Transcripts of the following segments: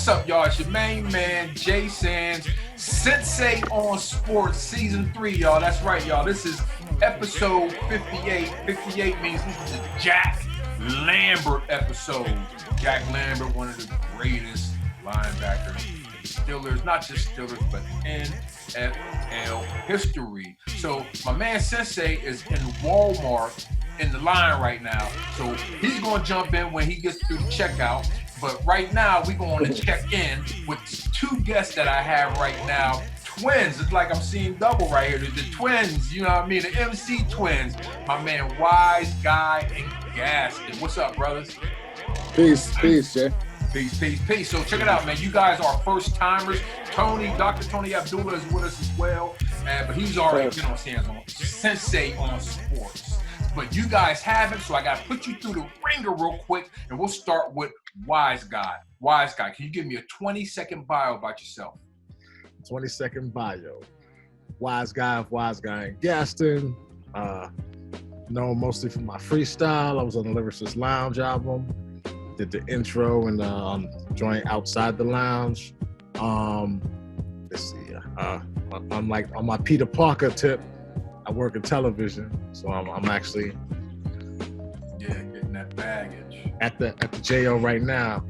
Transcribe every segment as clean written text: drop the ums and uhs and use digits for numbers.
What's up, y'all? It's your main man, Jay Sands, Sensei on Sports, Season 3, y'all. That's right, y'all. This is episode 58. 58 means this is a Jack Lambert episode. Jack Lambert, one of the greatest linebackers in the Steelers, not just Steelers, but NFL history. So my man Sensei is in Walmart in the line right now. So he's going to jump in when he gets through the checkout. But right now, we're going to check in with two guests that I have right now. Twins. It's like I'm seeing double right here. The twins, you know what I mean? The MC twins. My man Wiseguy and Gaston. What's up, brothers? Peace, Jay. Peace. So check it out, man. You guys are first timers. Dr. Tony Abdullah is with us as well. But he's already been on Sensei on Sports. But you guys haven't, so I got to put you through the ringer real quick, and we'll start with Wiseguy. Wiseguy, can you give me a 20-second bio about yourself? 20-second bio. Wiseguy of Wiseguy and Gaston. Known mostly for my freestyle. I was on the Lyricist Lounge album. Did the intro and joint Outside the Lounge. Let's see. I'm like on my Peter Parker tip. I work in television, so I'm actually getting that baggage at the jail right now.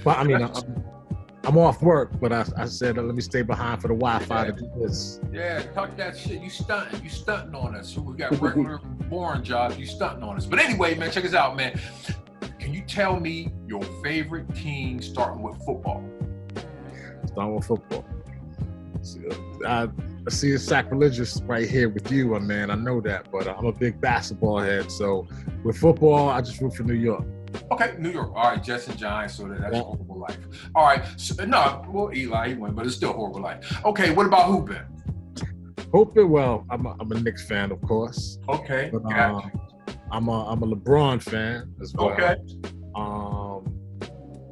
But I mean, I'm off work, but I said let me stay behind for the Wi-Fi to do this. Yeah, talk that shit. You stunting on us. We got regular, boring jobs. You stunting on us. But anyway, man, check us out, man. Can you tell me your favorite team starting with football? Starting with football. I see it's sacrilegious right here with you, man. I know that, but I'm a big basketball head. So with football, I just root for New York. Okay, New York. All right, Jets and Giants. So that's a horrible life. All right, Eli, he won, but it's still a horrible life. Okay, what about hooping? Hooping, well, I'm a Knicks fan, of course. Okay, but, I'm a LeBron fan as well. Okay.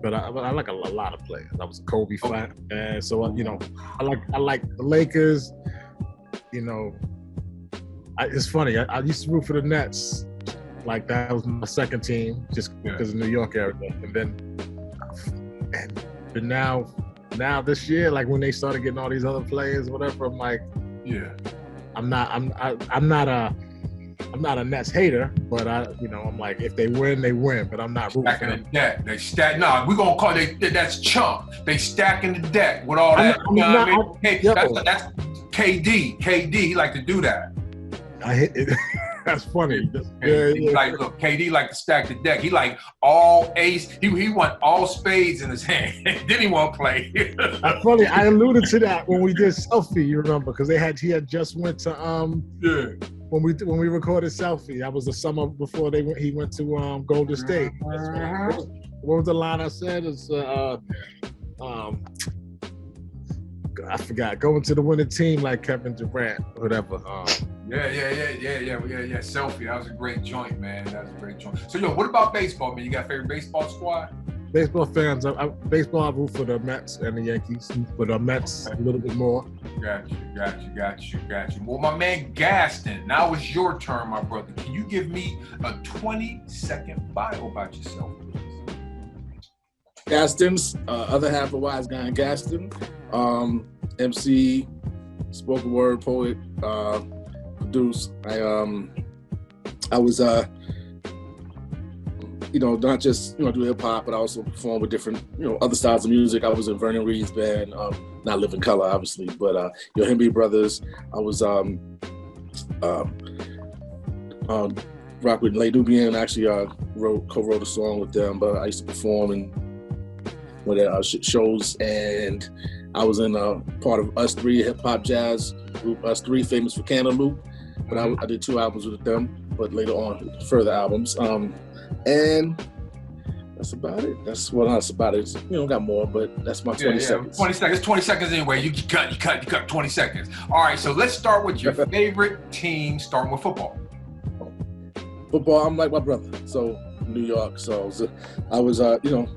But I like a lot of players. I was a Kobe fan, and so I like the Lakers. It's funny. I used to root for the Nets. Like that was my second team, just because of New York area. But now this year, like when they started getting all these other players, whatever, I'm like, I'm not a Nets hater, but I'm like, if they win, they win. But I'm not rooting for them. The deck. They stack. Nah, we're gonna call that's chump. They stacking the deck with all that. That's KD. KD like to do that. I hit it. That's funny. Like, look, KD like to stack the deck. He like all ace. He want all spades in his hand. Then he won't play. That's funny. I alluded to that when we did Selfie. You remember? Because he had just went to When we recorded Selfie, that was the summer before he went to Golden State. What was the line I said? It's I forgot. Going to the winning team like Kevin Durant, whatever. Yeah. Selfie. That was a great joint, man. That was a great joint. So, what about baseball, man? You got a favorite baseball squad? Baseball fans. I root for the Mets and the Yankees, but the Mets a little bit more. Got you. Well, my man Gaston, now it's your turn, my brother. Can you give me a 20-second bio about yourself, please? Gaston's other half of Wiseguy and Gaston, MC, spoken word poet, produce. I was not just do hip hop, but I also perform with different other styles of music. I was in Vernon Reed's band, not Living Color, obviously, but Yohimbe Brothers. I was rock with Le Nubian. Actually, co-wrote a song with them, but I used to perform in shows, and I was in part of Us Three, hip hop jazz group Us Three, famous for Cantaloupe. But I did 2 albums with them, but later on further albums. And that's about it. That's about it. Got more, but that's my 20 seconds. 20 seconds. 20 seconds anyway. You cut 20 seconds. All right, so let's start with your favorite team, starting with football. Football, I'm like my brother. So New York. So I was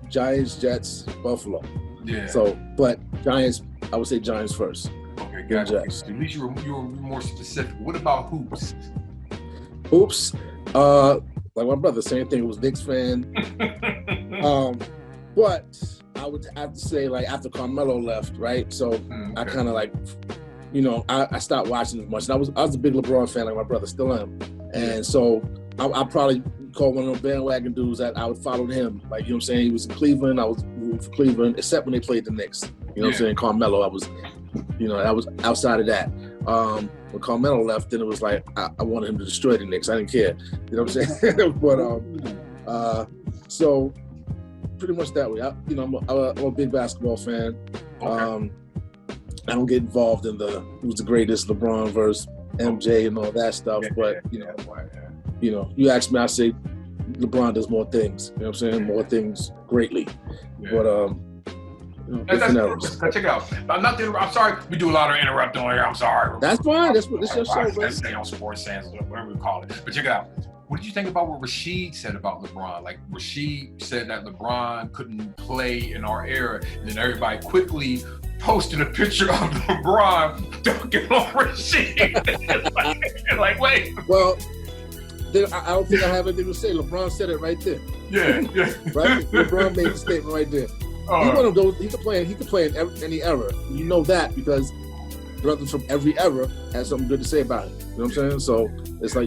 Giants, Jets, Buffalo. Yeah. So, but Giants, I would say Giants first. Okay, gotcha. At least you were more specific. What about hoops? Hoops, like my brother, same thing. Was Knicks fan. But I would have to say, like, after Carmelo left, right? So I kind of like, I stopped watching as much. And I was a big LeBron fan, like my brother still am. And so I probably called one of those bandwagon dudes that I would follow him. Like, you know what I'm saying? He was in Cleveland. I was rooting for Cleveland, except when they played the Knicks. You know what I'm saying? Carmelo, I was outside of that. When Carmelo left, then it was like, I wanted him to destroy the Knicks. I didn't care. You know what I'm saying? But, so pretty much that way. I'm a big basketball fan. Okay. I don't get involved in who's the greatest, LeBron versus MJ and all that stuff. But, you ask me, I say LeBron does more things. You know what I'm saying? More things greatly. Yeah. But, check it out. I'm sorry, we do a lot of interrupting on here. I'm sorry. That's fine. That's what this your show, bro. Let's say on Sports Sans, whatever we call it. But check it out. What did you think about what Rashid said about LeBron? Like, Rashid said that LeBron couldn't play in our era, and then everybody quickly posted a picture of LeBron dunking on Rashid. like, wait. Well, I don't think I have anything to say. LeBron said it right there. Yeah. Right? LeBron made the statement right there. He's one of those. He could play in any era. You know that because brothers from every era had something good to say about it. You know what I'm saying? So it's like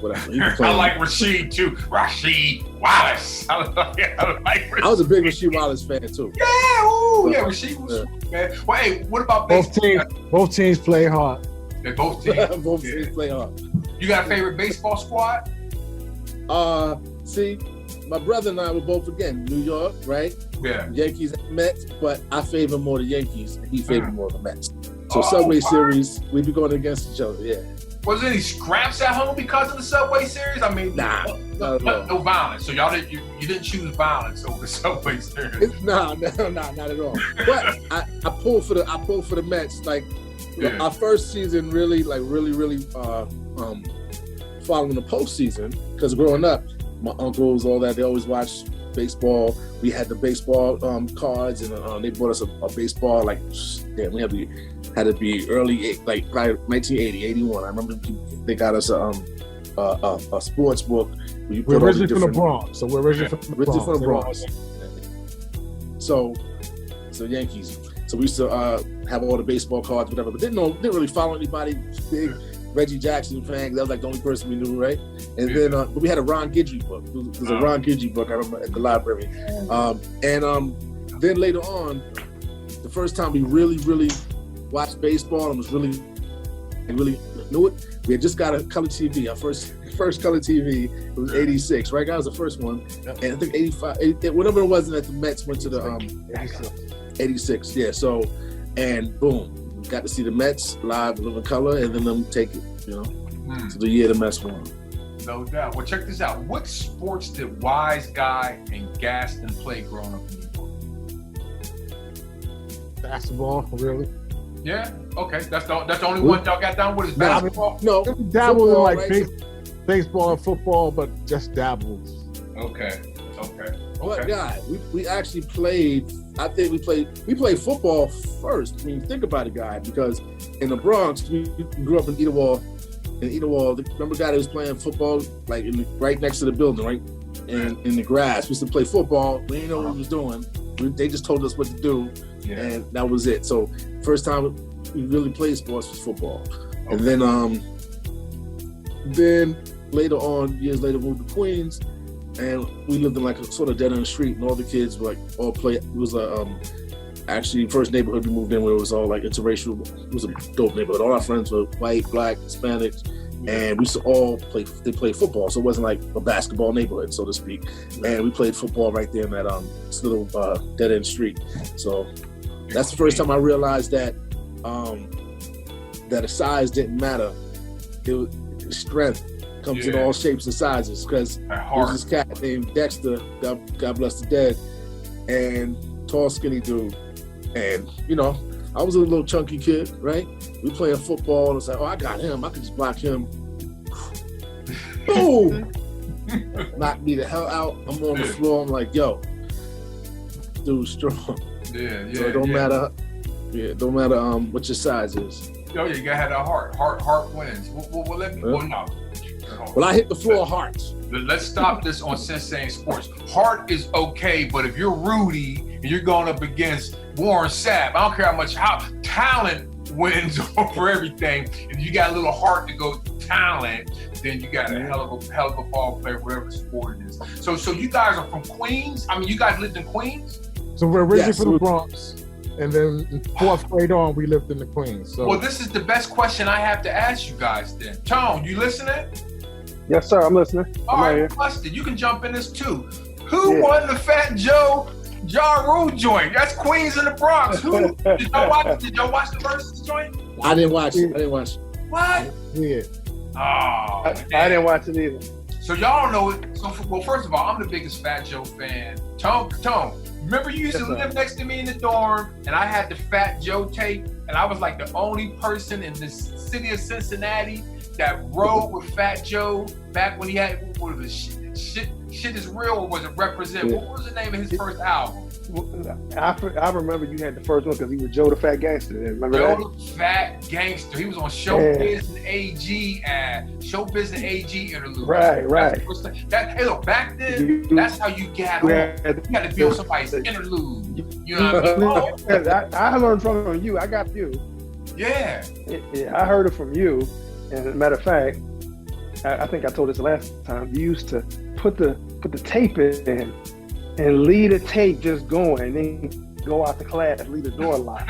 whatever. I like Rashid too. Rashid Wallace. I like Rashid. I was a big Rashid Wallace fan too. Yeah, Rashid was man. Well, hey, what about both teams play hard. They both teams. Both teams play hard. You got a favorite baseball squad? See, my brother and I were both, again, New York, right? Yeah. Yankees and Mets, but I favor more the Yankees, and he favored more the Mets. So Subway Series, we be going against each other, yeah. Was there any scraps at home because of the Subway Series? I mean, no violence. So y'all you didn't choose violence over the Subway Series? No, not at all. But I pulled for the Mets. Like our first season, really following the postseason, because growing up, my uncles, all that, they always watched baseball. We had the baseball cards, and they bought us a baseball. Like, damn, we had to be early, like probably 1980, 81. I remember they got us a sports book. We're originally from the Bronx, so we're originally from the Bronx. So Yankees. So we used to have all the baseball cards, whatever, but didn't really follow anybody big. Reggie Jackson fan, that was like the only person we knew, right? And then but we had a Ron Guidry book. It was a Ron Guidry book, I remember, at the library. Then later on, the first time we really watched baseball and was really knew it, we had just got a color TV. Our first color TV, it was 86, right? That was the first one. And I think 85, whatever it was that the Mets went to the 86, yeah. So, and boom. Got to see the Mets live in living color, and then them take it, to the year the Mets won. No doubt. Well, check this out. What sports did Wiseguy and Gaston play growing up in New York? Basketball, really? Yeah. Okay. That's the only one y'all got down with is basketball. No, dabbled in like baseball and football, but just dabbles. Okay. But God, we actually played. I think we played football first. I mean, think about it, guy, because in the Bronx, we grew up in Idawal. Remember, guy that was playing football like right next to the building, right, in the grass. We used to play football. We didn't know what we was doing. They just told us what to do, and that was it. So first time we really played sports was football, and then later on, years later, moved to Queens. And we lived in like a sort of dead end street, and all the kids were like all play. It was actually first neighborhood we moved in where it was all like interracial. It was a dope neighborhood. All our friends were white, black, Hispanics, and we used to all play. They played football, so it wasn't like a basketball neighborhood, so to speak. And we played football right there in that this little dead end street. So that's the first time I realized that that a size didn't matter. It was strength. Comes in all shapes and sizes, because there's this cat named Dexter, God bless the dead, and tall, skinny dude. And, I was a little chunky kid, right? We playing football, and it's like, I got him. I could just block him. Boom! Knocked me the hell out. I'm on the floor. I'm like, yo, dude's strong. Yeah. So it don't matter. Yeah, it don't matter what your size is. Yo, you gotta have that heart. Heart wins. Well, let me. Well, no. Well, I hit the floor hard. let's stop this on Sensei and Sports. Heart is okay, but if you're Rudy and you're going up against Warren Sapp, I don't care how talent wins over everything. If you got a little heart to go talent, then you got a hell of a ball player, whatever sport it is. So you guys are from Queens? I mean, you guys lived in Queens? So we're originally from the Bronx, and then in 4th grade on, we lived in the Queens. So. Well, this is the best question I have to ask you guys then. Tone, you listening? Yes, sir. I'm listening. All right, Busted, you can jump in this too. Who won the Fat Joe Ja Rule joint? That's Queens in the Bronx. Who did y'all watch the Versus joint? I didn't watch it. What? Yeah. Oh, I didn't watch it either. So y'all know it. So well, first of all, I'm the biggest Fat Joe fan. Tone, remember you used to live next to me in the dorm, and I had the Fat Joe tape, and I was like the only person in the city of Cincinnati that rode with Fat Joe back when he had, what was it, Shit Is Real, or was it Represent? Yeah. What was the name of his first album? I remember you had the first one because he was Joe the Fat Gangster. Remember Joe the Fat Gangster. He was on Showbiz and AG Showbiz and AG interlude. Right. Hey, look, back then, that's how you got on. You got to build somebody's interlude. You know what I mean? I learned from you. I got you. Yeah. I heard it from you. And as a matter of fact, I think I told this last time. You used to put the tape in and leave the tape just going, and then go out to class, leave the door locked.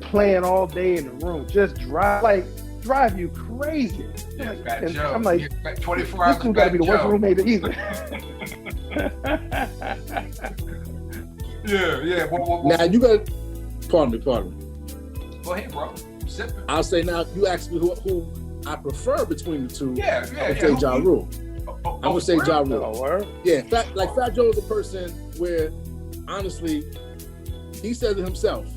Playing all day in the room, just drive you crazy. Yeah, Fat and Joe. I'm like, 24 hours. This dude got to be the worst roommate either. Yeah. Now you got. Pardon me. Go ahead, bro. I'm sipping. I'll say now. You asked me who I prefer between the two. Yeah. I would say Ja Rule. I'm gonna say Ja Rule. Yeah, Fat Joe is a person where, honestly, he said it himself.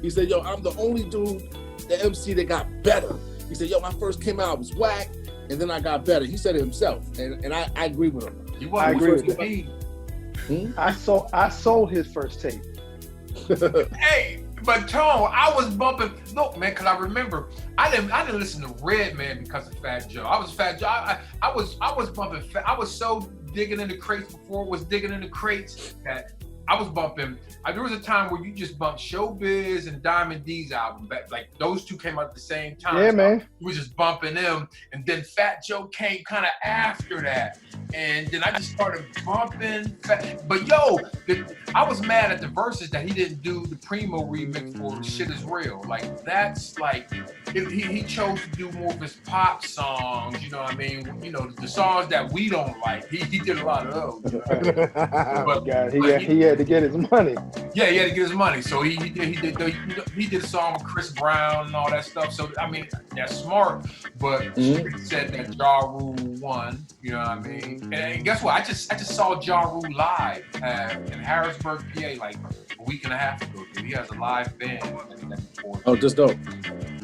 He said, "Yo, I'm the only dude, the MC that got better." He said, "Yo, when I first came out, I was whack, and then I got better." He said it himself, and I agree with him. I agree with him. I sold his first tape. Hey. But Tone, I was bumping. Look, man, because I remember I didn't listen to Redman because of Fat Joe. I was Fat Joe. I was bumping. I was so digging in the crates before it was digging in the crates that I was bumping. There was a time where you just bumped Showbiz and Diamond D's album back. Like those two came out at the same time. Yeah, so man. We was just bumping them, and then Fat Joe came kind of after that. And then I just started bumping. But yo, I was mad at the Verses that he didn't do the Primo remix for Shit Is Real. Like that's like he chose to do more of his pop songs. You know what I mean? You know the songs that we don't like. He did a lot of those. He had to get his money. Yeah, he had to get his money. So he did a song with Chris Brown and all that stuff. So I mean that's smart. But he said that Ja Rule won. You know what I mean? And guess what? I just saw Ja Rule live in Harrisburg, PA, like a week and a half ago. Dude. He has a live band. Oh, just dope.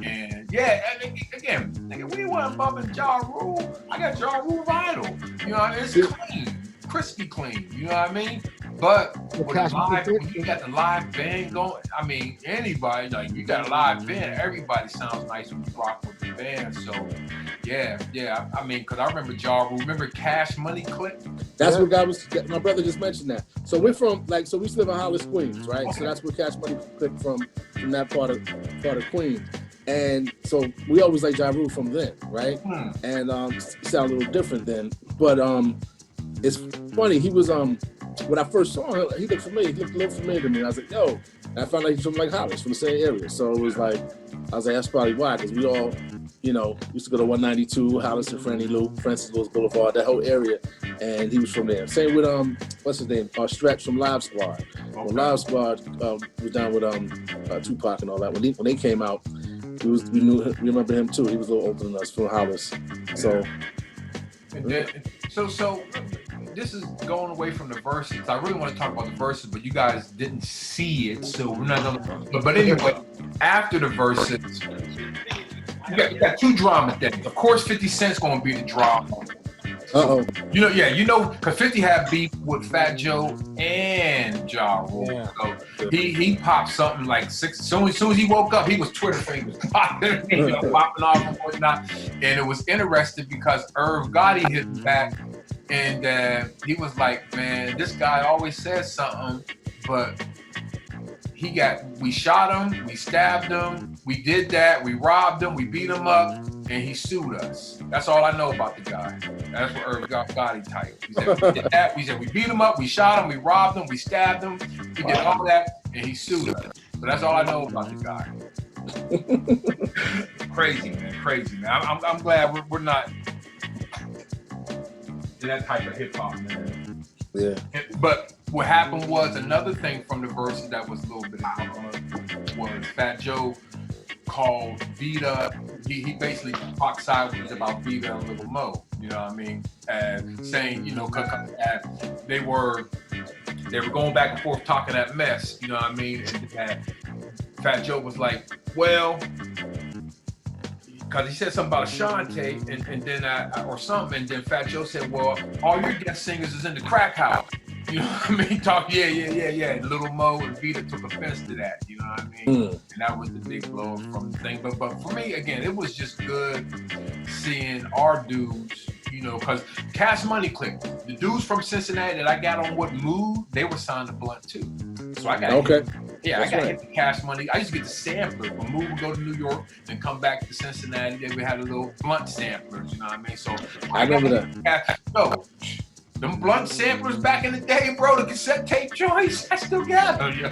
And yeah, and again, nigga, we weren't bumping Ja Rule. I got Ja Rule vinyl. You know, it's clean, crispy clean. You know what I mean? But when you got the live band going, I mean, anybody, like you got a live band, everybody sounds nice when you rock with the band. So, yeah. I mean, because I remember Ja Rule. Remember Cash Money Clip? That's what my brother just mentioned that. So we're from, we used to live in Hollis, Queens, right? Okay. So that's where Cash Money Clip from that part of Queens. And so we always like Ja Rule from then, right? And sound a little different then. But it's funny, he was when I first saw him, he looked familiar. He looked a little familiar to me. And I was like, yo. And I found out he's from Hollis, from the same area. So it was like, I was like, that's probably why, because we all, used to go to 192, Hollis and Franny Lou, Francis Lewis Boulevard, that whole area. And he was from there. Same with what's his name? Stretch from Live Squad. Okay. When Live Squad was down with Tupac and all that. When they came out, we remember him too. He was a little older than us, from Hollis. So. So this is going away from the Verses. I really want to talk about the Verses, but you guys didn't see it, so we're not gonna. But anyway, after the Verses, you got two drama things. Of course, 50 Cent's gonna be the drama. Uh-oh. Because 50 had beef with Fat Joe and Ja Rule. Yeah. So he popped something like six. As soon as he woke up, he was Twitter fingers popping, popping off and whatnot. And it was interesting because Irv Gotti hit him back, and he was like, "Man, this guy always says something, but." We shot him, we stabbed him, we did that, we robbed him, we beat him up, and he sued us. That's all I know about the guy. That's what Irv Gotti type. He said we did that, we beat him up, we shot him, we robbed him, we stabbed him, we did all that, and he sued us. So that's all I know about the guy. Crazy, man. I'm glad we're not in that type of hip hop, man. Yeah. But what happened was another thing from the verses that was a little bit was Fat Joe called Vita. He basically talked sideways about Vita and Little Mo. You know what I mean? And saying, they were going back and forth talking that mess. You know what I mean? And Fat Joe was like, well. Because he said something about Ashante, and then or something, and then Fat Joe said, "Well, all your guest singers is in the crack house." You know what I mean? Talk, yeah. And Little Mo and Vita took offense to that. You know what I mean? And that was the big blow from the thing. But for me, again, it was just good seeing our dudes. Because Cash Money Click, the dudes from Cincinnati that I got on What Mood, they were signed to Blunt too. So I got okay. I got hit the Cash Money. I used to get the sampler. When Mood would go to New York, then come back to Cincinnati. Then we had a little Blunt samplers. You know what I mean? So I remember that. Them Blunt samplers back in the day, bro. The cassette tape joints, I still got them. Yo.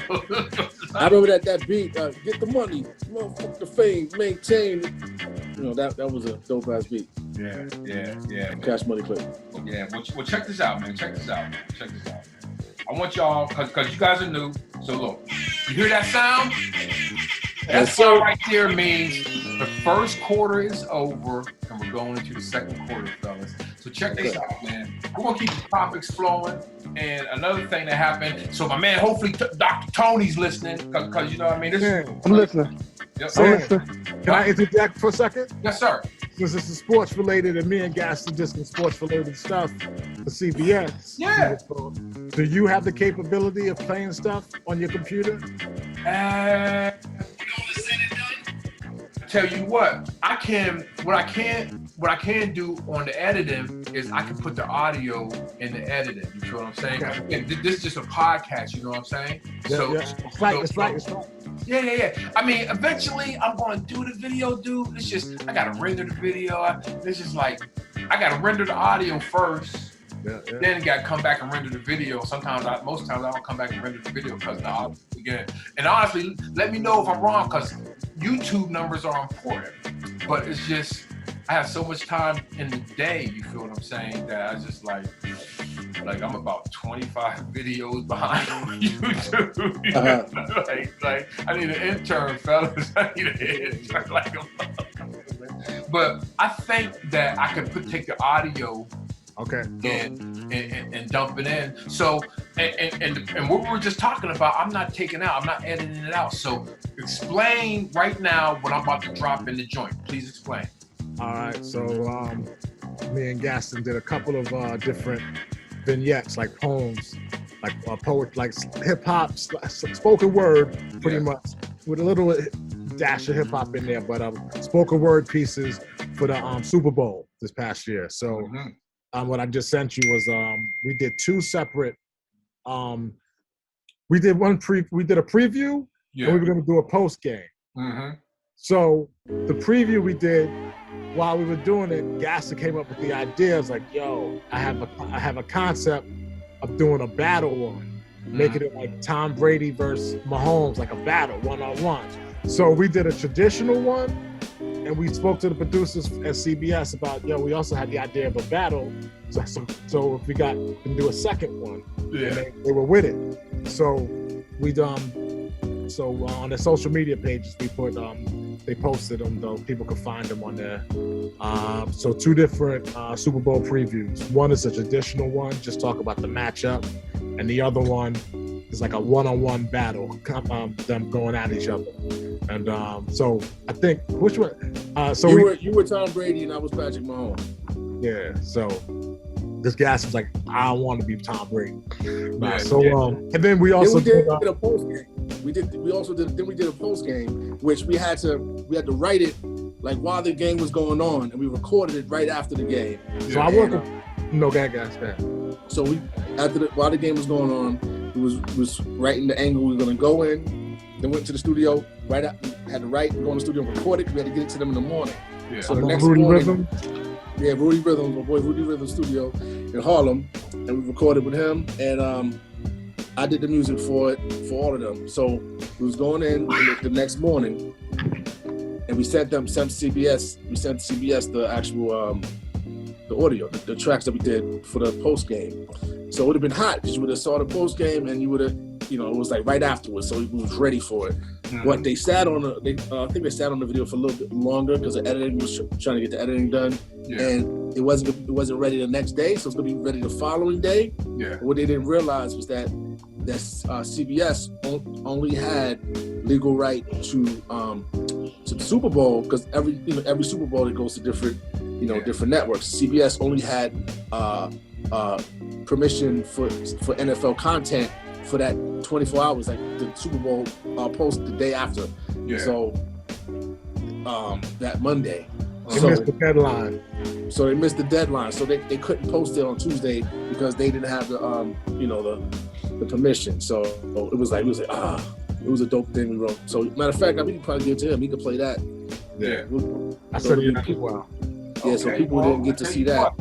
I remember that beat. Get the money, motherfuck the fame, maintain. That was a dope ass beat. Yeah. Cash Money Clip. Yeah. Well, check this out, man. Check this out. I want y'all, because you guys are new. So look, you hear that sound? That sound right there means the first quarter is over and we're going into the second quarter, fellas. So check this out, man. We're going to keep the topics flowing. And another thing that happened, so my man, hopefully Dr. Tony's listening, because you know what I mean? I'm listening. Yes, Can I interject for a second? Yes, sir. Because this is sports related and me and Gaston just some sports related stuff for CBS. Yeah. Do you have the capability of playing stuff on your computer? Tell you what I can do on the editing is I can put the audio in the editing. You feel what I'm saying? Okay. This is just a podcast. You know what I'm saying? It's right. Yeah. I mean, eventually I'm going to do the video, dude. It's just I gotta render the video. It's just like I gotta render the audio first. Then got to come back and render the video. Most times I don't come back and render the video because now again. And honestly, let me know if I'm wrong because YouTube numbers are important. But it's just I have so much time in the day. You feel what I'm saying? That I just like I'm about 25 videos behind on YouTube. Like I need an intern, fellas. I need an intern. But I think that I can take the audio. Okay. And dump it in. So and what we were just talking about, I'm not taking out, I'm not editing it out. So explain right now what I'm about to drop in the joint. Please explain. All right. So me and Gaston did a couple of different vignettes, like poems, like poet, like hip hop, spoken word, pretty much, with a little dash of hip hop in there, but spoken word pieces for the Super Bowl this past year. So. What I just sent you was we did two separate. We did a preview, and we were going to do a post game. Mm-hmm. So the preview we did while we were doing it, Gaston came up with the idea. I was like, "Yo, I have a concept of doing a battle one, making it like Tom Brady versus Mahomes, like a battle 1-on-1." So we did a traditional one. And we spoke to the producers at CBS about, we also had the idea of a battle. So if we can do a second one, and they were with it. So we on the social media pages we put they posted them though people could find them on there. So two different Super Bowl previews. One is a traditional one, just talk about the matchup, and the other one is like a 1-on-1 battle, them going at each other. And so I think which one? So you were Tom Brady and I was Patrick Mahomes. Yeah. So this Gaston was like, I don't want to be Tom Brady. Yeah, So yeah. and then we also did a post game. We did a post game, which we had to write it like while the game was going on, and we recorded it right after the game. So I work guys. So while the game was going on, we was writing the angle we were gonna go in, then went to the studio, had to write, go in the studio and record it. We had to get it to them in the morning. Yeah. So the next Rudy morning, Rhythm. yeah, Rudy Rhythm, my boy Rudy Rhythm studio in Harlem, and we recorded with him, and I did the music for all of them. So we was going in the next morning, and we sent CBS the actual the audio, the tracks that we did for the post game. So it would have been hot because you would have saw the post game and you would have, it was like right afterwards. So we was ready for it. Mm-hmm. But they sat on I think they sat on the video for a little bit longer because the editing was trying to get the editing done, and it wasn't ready the next day. So it's gonna be ready the following day. Yeah. What they didn't realize was that CBS only had legal right to the Super Bowl because every Super Bowl it goes to different different networks. CBS only had permission for NFL content for that 24 hours, like the Super Bowl post the day after. Yeah. So that Monday. They missed the deadline. So they missed the deadline. So they couldn't post it on Tuesday because they didn't have the the permission. So it was a dope thing we wrote. So matter of fact, we could probably give it to him. He could play that. Yeah. I said it as well. Yeah, so people didn't get to see that.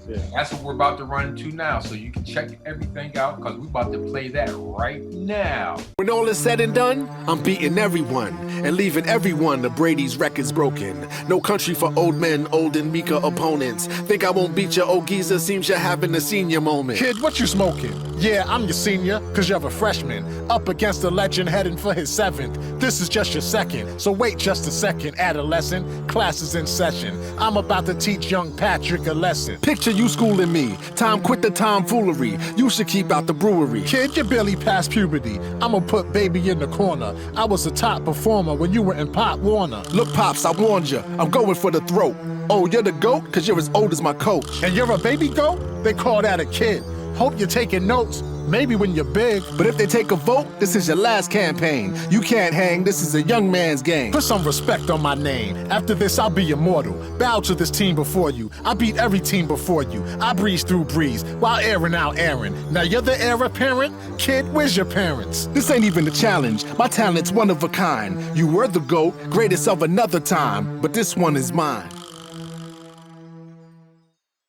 Yeah. That's what we're about to run into now, so you can check everything out because we're about to play that right now. When all is said and done, I'm beating everyone and leaving everyone the Brady's records broken. No country for old men, old and meeker opponents. Think I won't beat your old geezer, seems you're having a senior moment. Kid, what you smoking? Yeah, I'm your senior, cause you're a freshman. Up against a legend heading for his 7th. This is just your 2nd, so wait just a second, adolescent. Class is in session. I'm about to teach young Patrick a lesson. Picture you schooling me. Time quit the tomfoolery. You should keep out the brewery. Kid, you're barely past puberty. I'ma put baby in the corner. I was a top performer when you were in Pop Warner. Look, Pops, I warned you. I'm going for the throat. Oh, you're the GOAT? Cause you're as old as my coach. And you're a baby goat? They call that a kid. Hope you're taking notes, maybe when you're big. But if they take a vote, this is your last campaign. You can't hang, this is a young man's game. Put some respect on my name. After this, I'll be immortal. Bow to this team before you. I beat every team before you. I breeze through breeze while airing out Aaron. Now you're the heir apparent? Kid, where's your parents? This ain't even a challenge. My talent's one of a kind. You were the GOAT, greatest of another time. But this one is mine.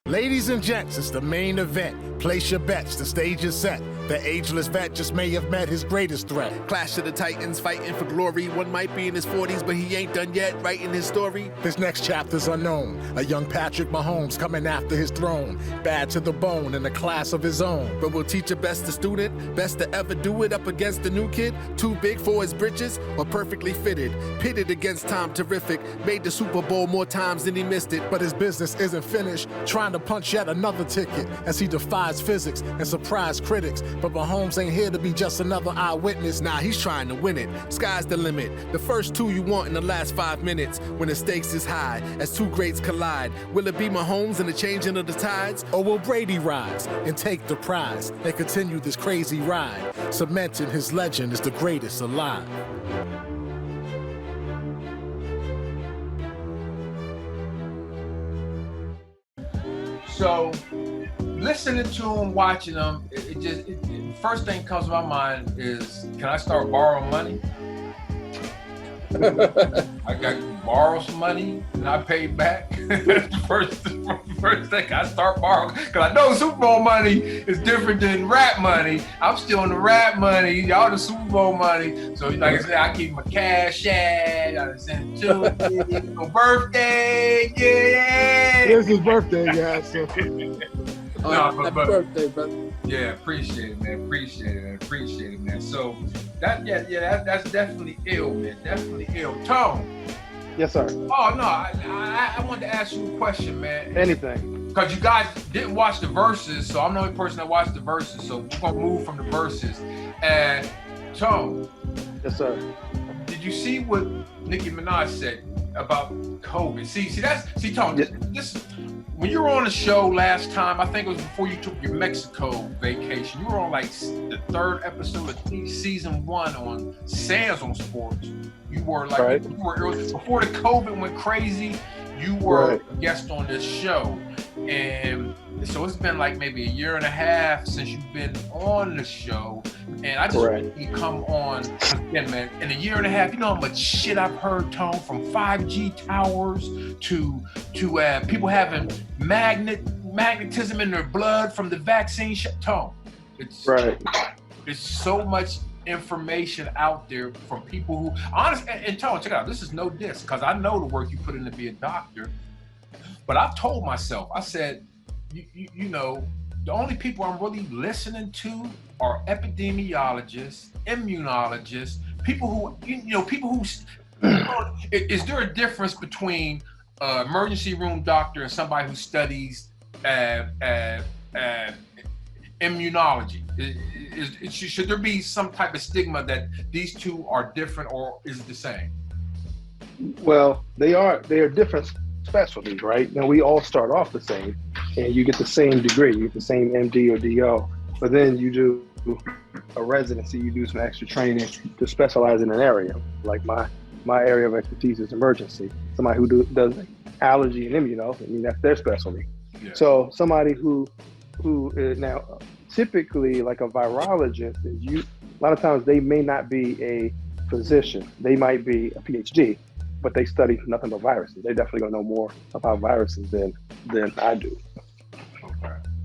Ladies and gents, it's the main event. Place your bets, the stage is set. The ageless vet just may have met his greatest threat. Clash of the Titans fighting for glory. One might be in his 40s, but he ain't done yet writing his story. This next chapter's unknown. A young Patrick Mahomes coming after his throne. Bad to the bone in a class of his own. But will teach a best the student, best to ever do it up against the new kid? Too big for his britches or perfectly fitted? Pitted against Tom Terrific, made the Super Bowl more times than he missed it. But his business isn't finished, trying to punch yet another ticket as he defies physics and surprise critics. But Mahomes ain't here to be just another eyewitness. Nah, he's trying to win it. Sky's the limit. The first 2 you want in the last 5 minutes when the stakes is high as 2 greats collide. Will it be Mahomes and the changing of the tides? Or will Brady rise and take the prize and continue this crazy ride, cementing his legend as the greatest alive? So, listening to him, watching him, the first thing comes to my mind is, can I start borrowing money? I got to borrow some money and I pay back. That's the first thing I start borrowing. Because I know Super Bowl money is different than rap money. I'm still in the rap money. Y'all the Super Bowl money. So like I said, I keep my cash at. I send it to you. No birthday. Yeah. It's his birthday, yeah. So. Happy birthday, brother. Yeah, appreciate it, man. Appreciate it, man. So that's definitely ill, man. Definitely ill. Tone. Yes, sir. Oh no, I wanted to ask you a question, man. Anything. Because you guys didn't watch the verses, so I'm the only person that watched the verses. So we're gonna move from the verses. And Tone. Yes, sir. Did you see what Nicki Minaj said about COVID? See, Tone. Yeah. This when you were on the show last time, I think it was before you took your Mexico vacation. You were on like the 3rd episode of season 1 on Sands on Sports. You were like, right. you were early, before the COVID went crazy. You were Right. a guest on this show, and so it's been like maybe a year and a half since you've been on the show. And I just Right. want you to come on again, man. In a year and a half, you know how much shit I've heard, Tone, from 5G towers to people having magnetism in their blood from the vaccine Tone. It's Right. There's so much information out there from people who, honestly, and Tone, check it out. This is no diss, because I know the work you put in to be a doctor. But I've told myself, I said, you know, the only people I'm really listening to are epidemiologists, immunologists, people who, people who, is there a difference between an emergency room doctor and somebody who studies immunology? Should there be some type of stigma that these two are different, or is it the same? Well, they are different specialties, right? Now we all start off the same, and you get the same degree, you get the same MD or DO, but then you do a residency, you do some extra training to specialize in an area. Like my area of expertise is emergency. Somebody who does allergy and immuno, I mean, that's their specialty. Yeah. So somebody who is now typically like a virologist, a lot of times they may not be a physician, they might be a PhD, but they study nothing but viruses. They definitely gonna know more about viruses than I do.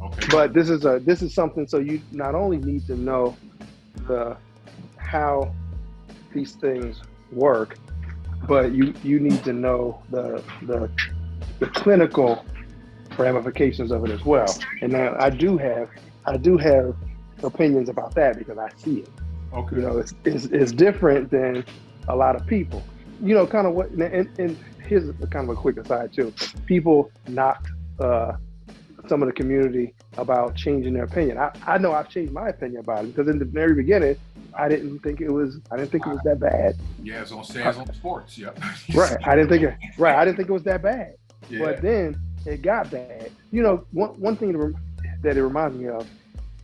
Okay. But this is something, so you not only need to know how these things work, but you need to know the clinical ramifications of it as well. And now I do have opinions about that because I see it. Okay. You know, it's different than a lot of people. You know, kind of what, and here's kind of a quick aside too. People knocked some of the community about changing their opinion. I know I've changed my opinion about it, because in the very beginning, I didn't think it was that bad. Yeah, it's on Sands on Sports. Yeah. Right. I didn't think it was that bad. Yeah. But then it got bad. You know, one thing that it reminds me of,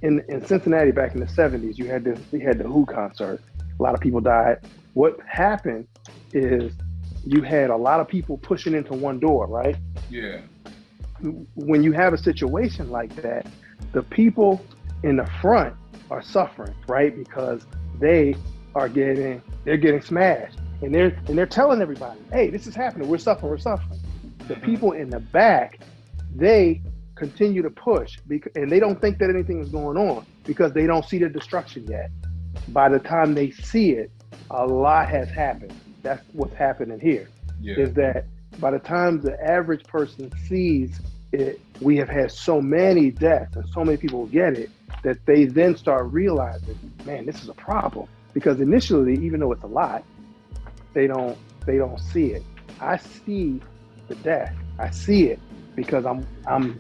in Cincinnati back in the 70s, we had the Who concert. A lot of people died. What happened is you had a lot of people pushing into one door, right? Yeah. When you have a situation like that, the people in the front are suffering, right? Because they're getting smashed, and they're telling everybody, hey, this is happening, we're suffering. The people in the back, they continue to push, and they don't think that anything is going on because they don't see the destruction yet. By the time they see it, a lot has happened. That's what's happening here. Yeah. Is that by the time the average person sees it, we have had so many deaths and so many people get it, that they then start realizing, man, this is a problem. Because initially, even though it's a lot, they don't see it. I see the death. I see it because I'm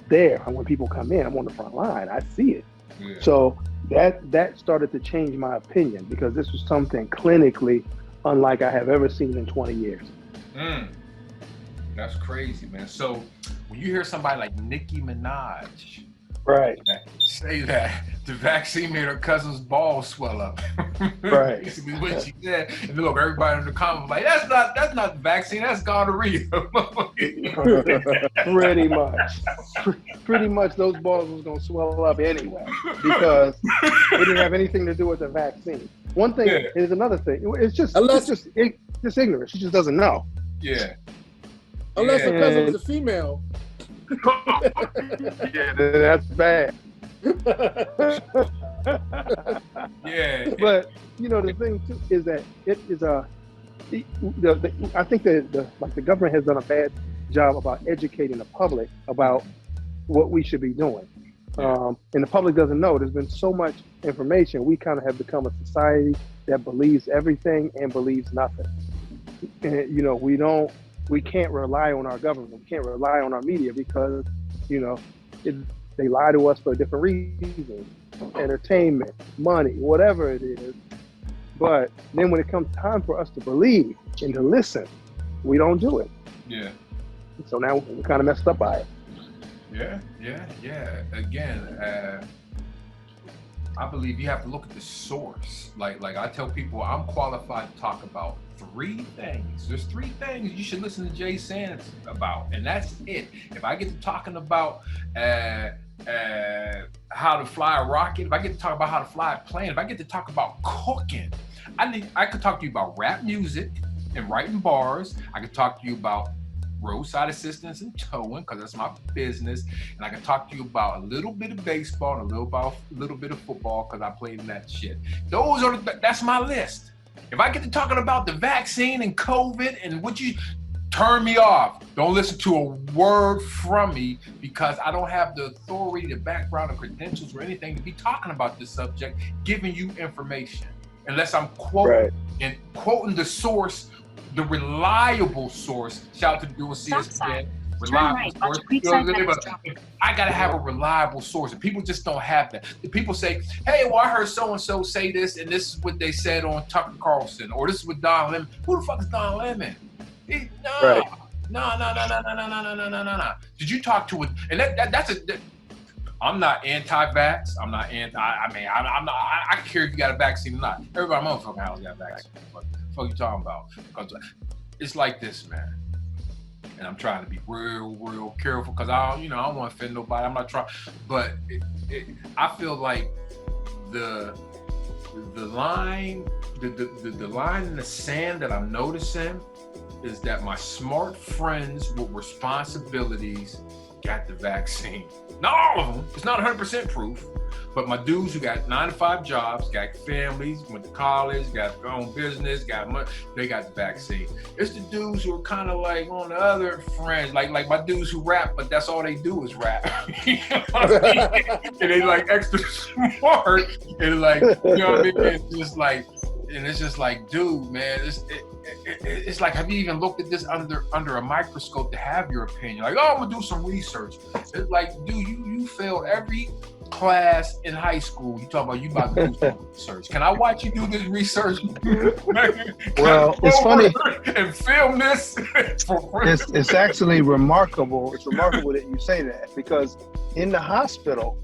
there. When people come in, I'm on the front line. I see it. Yeah. So that started to change my opinion, because this was something clinically unlike I have ever seen in 20 years. That's crazy, man. So when you hear somebody like Nicki Minaj, right, say that the vaccine made her cousin's balls swell up, right, basically what she said, and look, everybody in the comments like, that's not the vaccine, that's gonorrhea. Pretty much those balls was gonna swell up anyway, because it didn't have anything to do with the vaccine. One thing is another thing. It's just ignorance. She just doesn't know. Yeah. Unless her cousin was a female. Yeah, that's bad. Yeah. But you know, the thing too is that it is I think that the government has done a bad job about educating the public about what we should be doing. And the public doesn't know. There's been so much information. We kind of have become a society that believes everything and believes nothing. And, you know, we can't rely on our government. We can't rely on our media because, you know, they lie to us for different reasons, entertainment, money, whatever it is. But then when it comes time for us to believe and to listen, we don't do it. Yeah. So now we're kind of messed up by it. Yeah. Again, I believe you have to look at the source. Like I tell people, I'm qualified to talk about 3 things. There's 3 things you should listen to Jay Sands about, and that's it. If I get to talking about how to fly a rocket, if I get to talk about how to fly a plane, if I get to talk about cooking, I could talk to you about rap music and writing bars. I could talk to you about roadside assistance and towing, because that's my business, and I can talk to you about a little bit of baseball and a little bit of football, because I played in that shit. That's my list. If I get to talking about the vaccine and COVID and what you turn me off, don't listen to a word from me, because I don't have the authority, the background, or credentials, or anything to be talking about this subject, giving you information, unless I'm quoting the source. The reliable source. Shout out to the dual CSPN. Reliable source. I gotta have a reliable source, and people just don't have that. The people say, "Hey, well, I heard so and so say this, and this is what they said on Tucker Carlson, or this is what Don Lemon." Who the fuck is Don Lemon? No. Did you talk to it? And that's I'm not anti-vax. I'm not anti. I care if you got a vaccine or not. Everybody, motherfucking house got a vaccine. What the fuck you talking about? Because it's like this, man. And I'm trying to be real careful, because I don't want to offend nobody. I'm not trying, but I feel like the line in the sand that I'm noticing is that my smart friends with responsibilities got the vaccine. Not all of them. It's not 100% proof. But my dudes who got 9-to-5 jobs, got families, went to college, got their own business, got money, they got the vaccine. It's the dudes who are kind of like on the other friends, like my dudes who rap, but that's all they do is rap. You know what I mean? And they like extra smart, and like, you know what I mean? It's just like, dude, man, it's like, have you even looked at this under a microscope to have your opinion? Like, oh, I'm gonna do some research. It's like, dude, you failed every class in high school. You talk about you about to do some research. Can I watch you do this research? Well, it's funny. And film this. It's actually remarkable. It's remarkable that you say that, because in the hospital,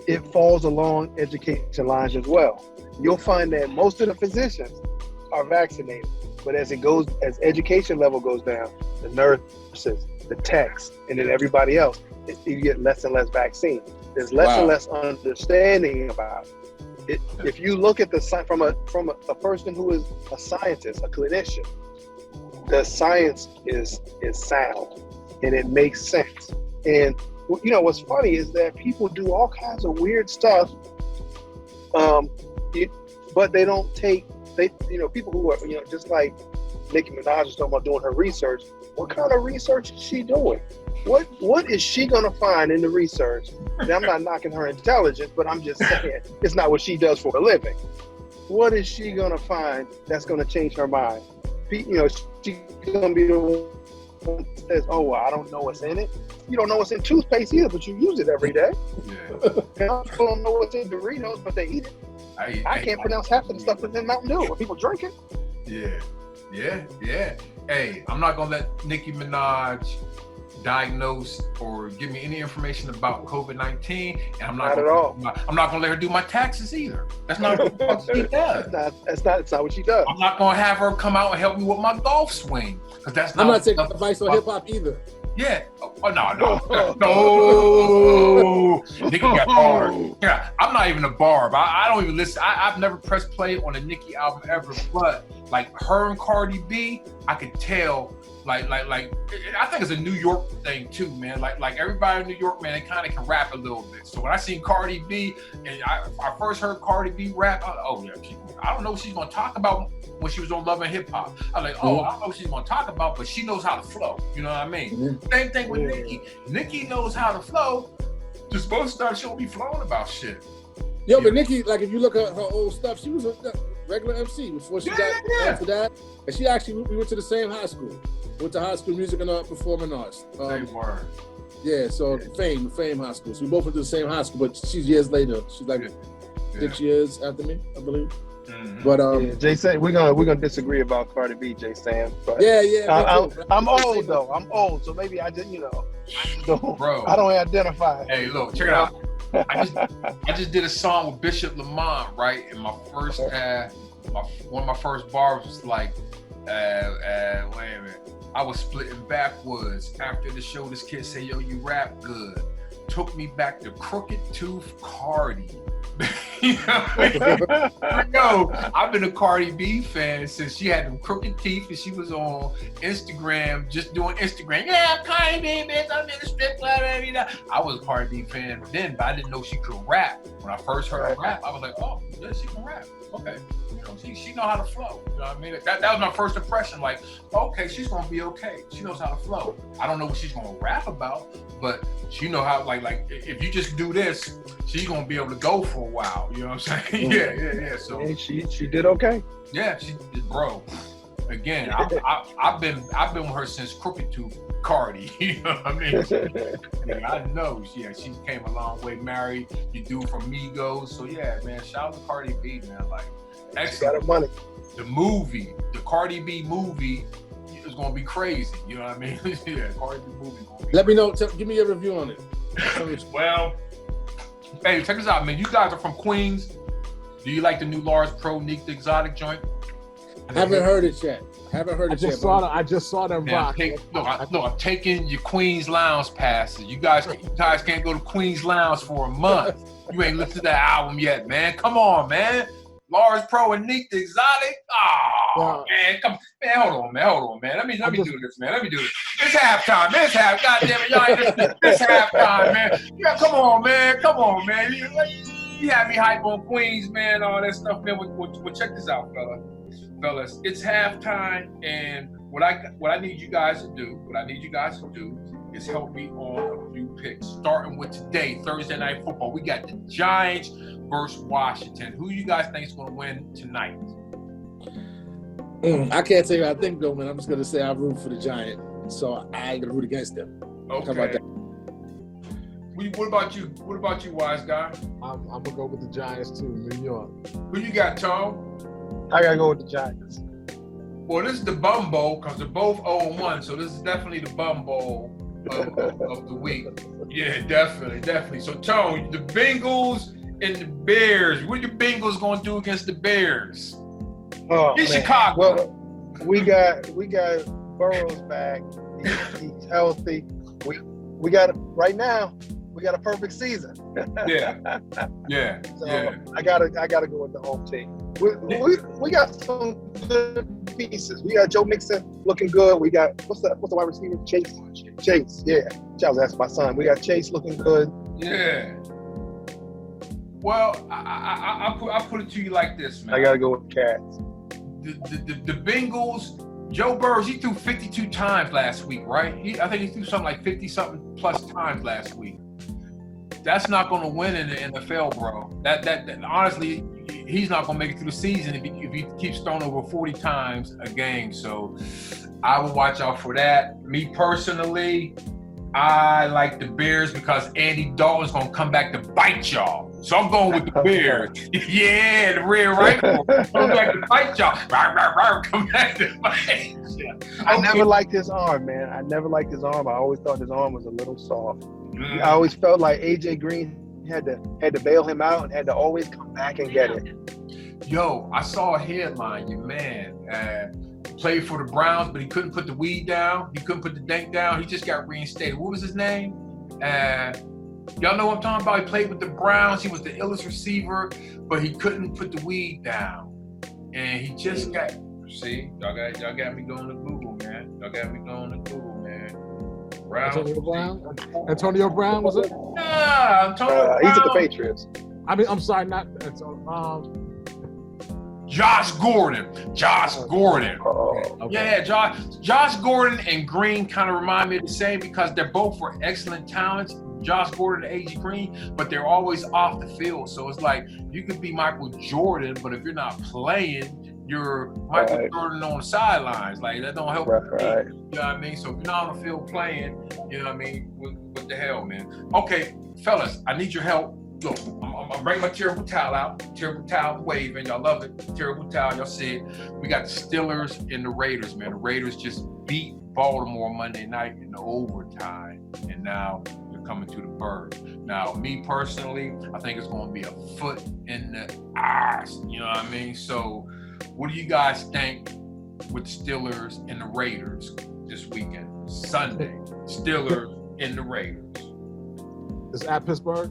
it falls along education lines as well. You'll find that most of the physicians are vaccinated, but as education level goes down, the nurses, the techs, and then everybody else, you get less and less vaccine. There's less and less understanding about it. If you look at from a person who is a scientist, a clinician, the science is sound and it makes sense. And what's funny is that people do all kinds of weird stuff. But they don't take, people who are, just like Nicki Minaj is talking about doing her research. What kind of research is she doing? What is she going to find in the research? Now, I'm not knocking her intelligence, but I'm just saying it's not what she does for a living. What is she going to find that's going to change her mind? She's going to be the one that says, oh, well, I don't know what's in it. You don't know what's in toothpaste either, but you use it every day. Yeah. People don't know what's in Doritos, but they eat it. I can't pronounce half of the stuff that's in Mountain Dew. Are people drinking? Yeah. Hey, I'm not gonna let Nicki Minaj diagnose or give me any information about COVID-19, and I'm not gonna let her do my taxes either. That's not what she does. That's not what she does. I'm not gonna have her come out and help me with my golf swing, because that's not. I'm not taking advice on hip hop either. Yeah. Oh, no. Nicki got bars. Yeah, I'm not even a barb. I don't even listen. I've never pressed play on a Nicki album ever, but like her and Cardi B, I could tell. Like, I think it's a New York thing too, man. Like everybody in New York, man, they kind of can rap a little bit. So when I seen Cardi B, and I first heard Cardi B rap, I don't know what she's gonna talk about when she was on Love and Hip Hop. I was like, I don't know what she's gonna talk about, but she knows how to flow. You know what I mean? Mm-hmm. Same thing with Nicki. Nicki knows how to flow. Just supposed to start, she'll be flowing about shit. Yo, but Nicki, like if you look at her old stuff, she was a regular MC before she got after that. And she actually, we went to the same high school. Went to High School Music and Performing Arts. Same word. Yeah, so Fame High School. So we both went to the same high school, but she's years later. She's like 6 years after me, I believe. Mm-hmm. But Jay Sam, we're gonna disagree about Cardi B, Jay Sam. But yeah. I'm old though. I'm old, so maybe I just Bro. I don't identify. Hey, look, check it out. I just did a song with Bishop Lamont, right? And my first, one of my first bars was like, wait a minute. I was splitting backwards. After the show, this kid said, yo, you rap good. Took me back to Crooked Tooth Cardi. You know, I've been a Cardi B fan since she had them crooked teeth and she was on Instagram, just doing Instagram. Yeah, Cardi B, bitch, I'm in the strip club. I was a Cardi B fan then, but I didn't know she could rap. When I first heard her rap, I was like, oh, yeah, she can rap. Okay. You know, she know how to flow. You know what I mean? That was my first impression. Like, okay, she's gonna be okay. She knows how to flow. I don't know what she's gonna rap about, but she know how. Like if you just do this, she's gonna be able to go for a while. You know what I'm saying? Yeah. So and she did okay. Yeah, she did, bro. Again, I've been with her since Crooked Tooth Cardi. You know what I mean? Yeah, I know. Yeah, she came a long way. Married, you do from Migos. So yeah, man. Shout out to Cardi B, man. Like, she got her money. The movie, the Cardi B movie, is gonna be crazy. You know what I mean? Yeah, Cardi B movie. Let me know. Give me your review on it. Well, hey, check this out, man. You guys are from Queens. Do you like the new Lars Pro Neek the Exotic joint? I haven't heard it yet. I just saw them rock. I'm taking your Queens Lounge passes. You guys can't go to Queens Lounge for a month. You ain't listened to that album yet, man. Come on, man. Lars Pro and Neek the Exotic. Oh, man, come, man, hold on, man. Let me do this, man. Let me do this. It's halftime. God damn it, y'all ain't listening. It's halftime, man. Yeah, come on, man. You had me hype on Queens, man. All that stuff, man. Well, check this out, fellas. It's halftime, and what I need you guys to do is help me on a few picks. Starting with today, Thursday Night Football. We got the Giants versus Washington. Who you guys think is going to win tonight? I can't tell you what I think, though, man. I'm just going to say I root for the Giants, so I ain't going to root against them. Okay. How about that? What about you? What about you, wise guy? I'm going to go with the Giants, too, New York. Who you got, Tom? I got to go with the Giants. Well, this is the Bum Bowl because they're both 0-1, so this is definitely the Bum Bowl of the week. Yeah, definitely. So, Tone, the Bengals and the Bears. What are your Bengals going to do against the Bears? In Chicago. Well, we got Burrows back. He's healthy. We got right now. We got a perfect season. Yeah. So I gotta go with the home team. We got some good pieces. We got Joe Mixon looking good. We got what's the wide receiver? Chase. Yeah. I was asking my son. We got Chase looking good. Yeah. Well, I put it to you like this, man. I gotta go with Cats. The Bengals. Joe Burrow, he threw 52 times last week, right? I think he threw something like 50-something plus times last week. That's not going to win in the NFL, bro. That honestly, he's not going to make it through the season if he keeps throwing over 40 times a game. So I would watch out for that. Me personally, I like the Bears because Andy Dalton's going to come back to bite y'all. So I'm going with the Bears. Yeah, the Red Rifle. Come back to bite y'all. Come back to bite y'all. I never liked his arm, man. I always thought his arm was a little soft. I always felt like AJ Green had to bail him out and had to always come back and get it. Yo, I saw a headline. Your man played for the Browns, but he couldn't put the weed down. He couldn't put the dank down. He just got reinstated. What was his name? Y'all know what I'm talking about? He played with the Browns. He was the illest receiver, but he couldn't put the weed down. And he just got, see, y'all got me going to Google, man. Antonio Brown, was it? Yeah, Antonio Brown. He's at the Patriots. I mean, I'm sorry, not Josh Gordon. Okay. Yeah, Josh Gordon and Green kind of remind me of the same because they're both for excellent talents. Josh Gordon and A.J. Green, but they're always off the field. So it's like you could be Michael Jordan, but if you're not playing, you're Michael Jordan on the sidelines. Like that don't help. Right. You know what I mean? So if you're not on the field playing, you know what I mean? What the hell, man? Okay, fellas, I need your help. Look, I'm bringing my terrible towel out. Terrible towel waving. Y'all love it. Terrible towel. Y'all see it. We got the Steelers and the Raiders, man. The Raiders just beat Baltimore Monday night in the overtime. And now they're coming to the Bird. Now, me personally, I think it's going to be a foot in the ass. You know what I mean? So, what do you guys think with the Steelers and the Raiders this weekend? Sunday, Steelers and the Raiders. It's at Pittsburgh?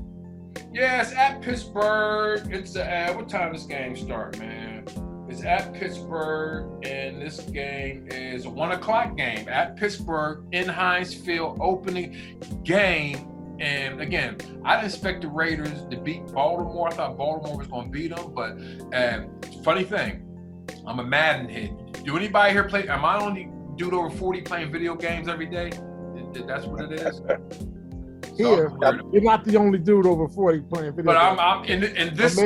Yeah, it's at Pittsburgh. It's what time does this game start, man? It's at Pittsburgh, and this game is a 1:00 game at Pittsburgh in Heinz Field, opening game. And again, I didn't expect the Raiders to beat Baltimore. I thought Baltimore was going to beat them, but funny thing, I'm a Madden head. Do anybody here play? Am I the only dude over 40 playing video games every day? That's what it is. Here, you're not the only dude over 40 playing video but games. I'm in this.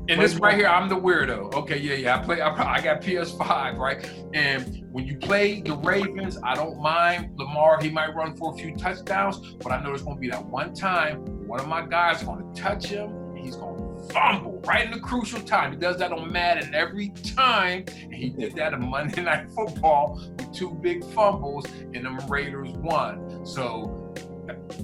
In this right here, I'm the weirdo. Okay, yeah. I got PS5, right? And when you play the Ravens, I don't mind Lamar. He might run for a few touchdowns, but I know there's going to be that one time one of my guys is going to touch him, and he's going to fumble right in the crucial time. He does that on Madden every time, and he did that on Monday Night Football with 2 big fumbles, and the Raiders won. So,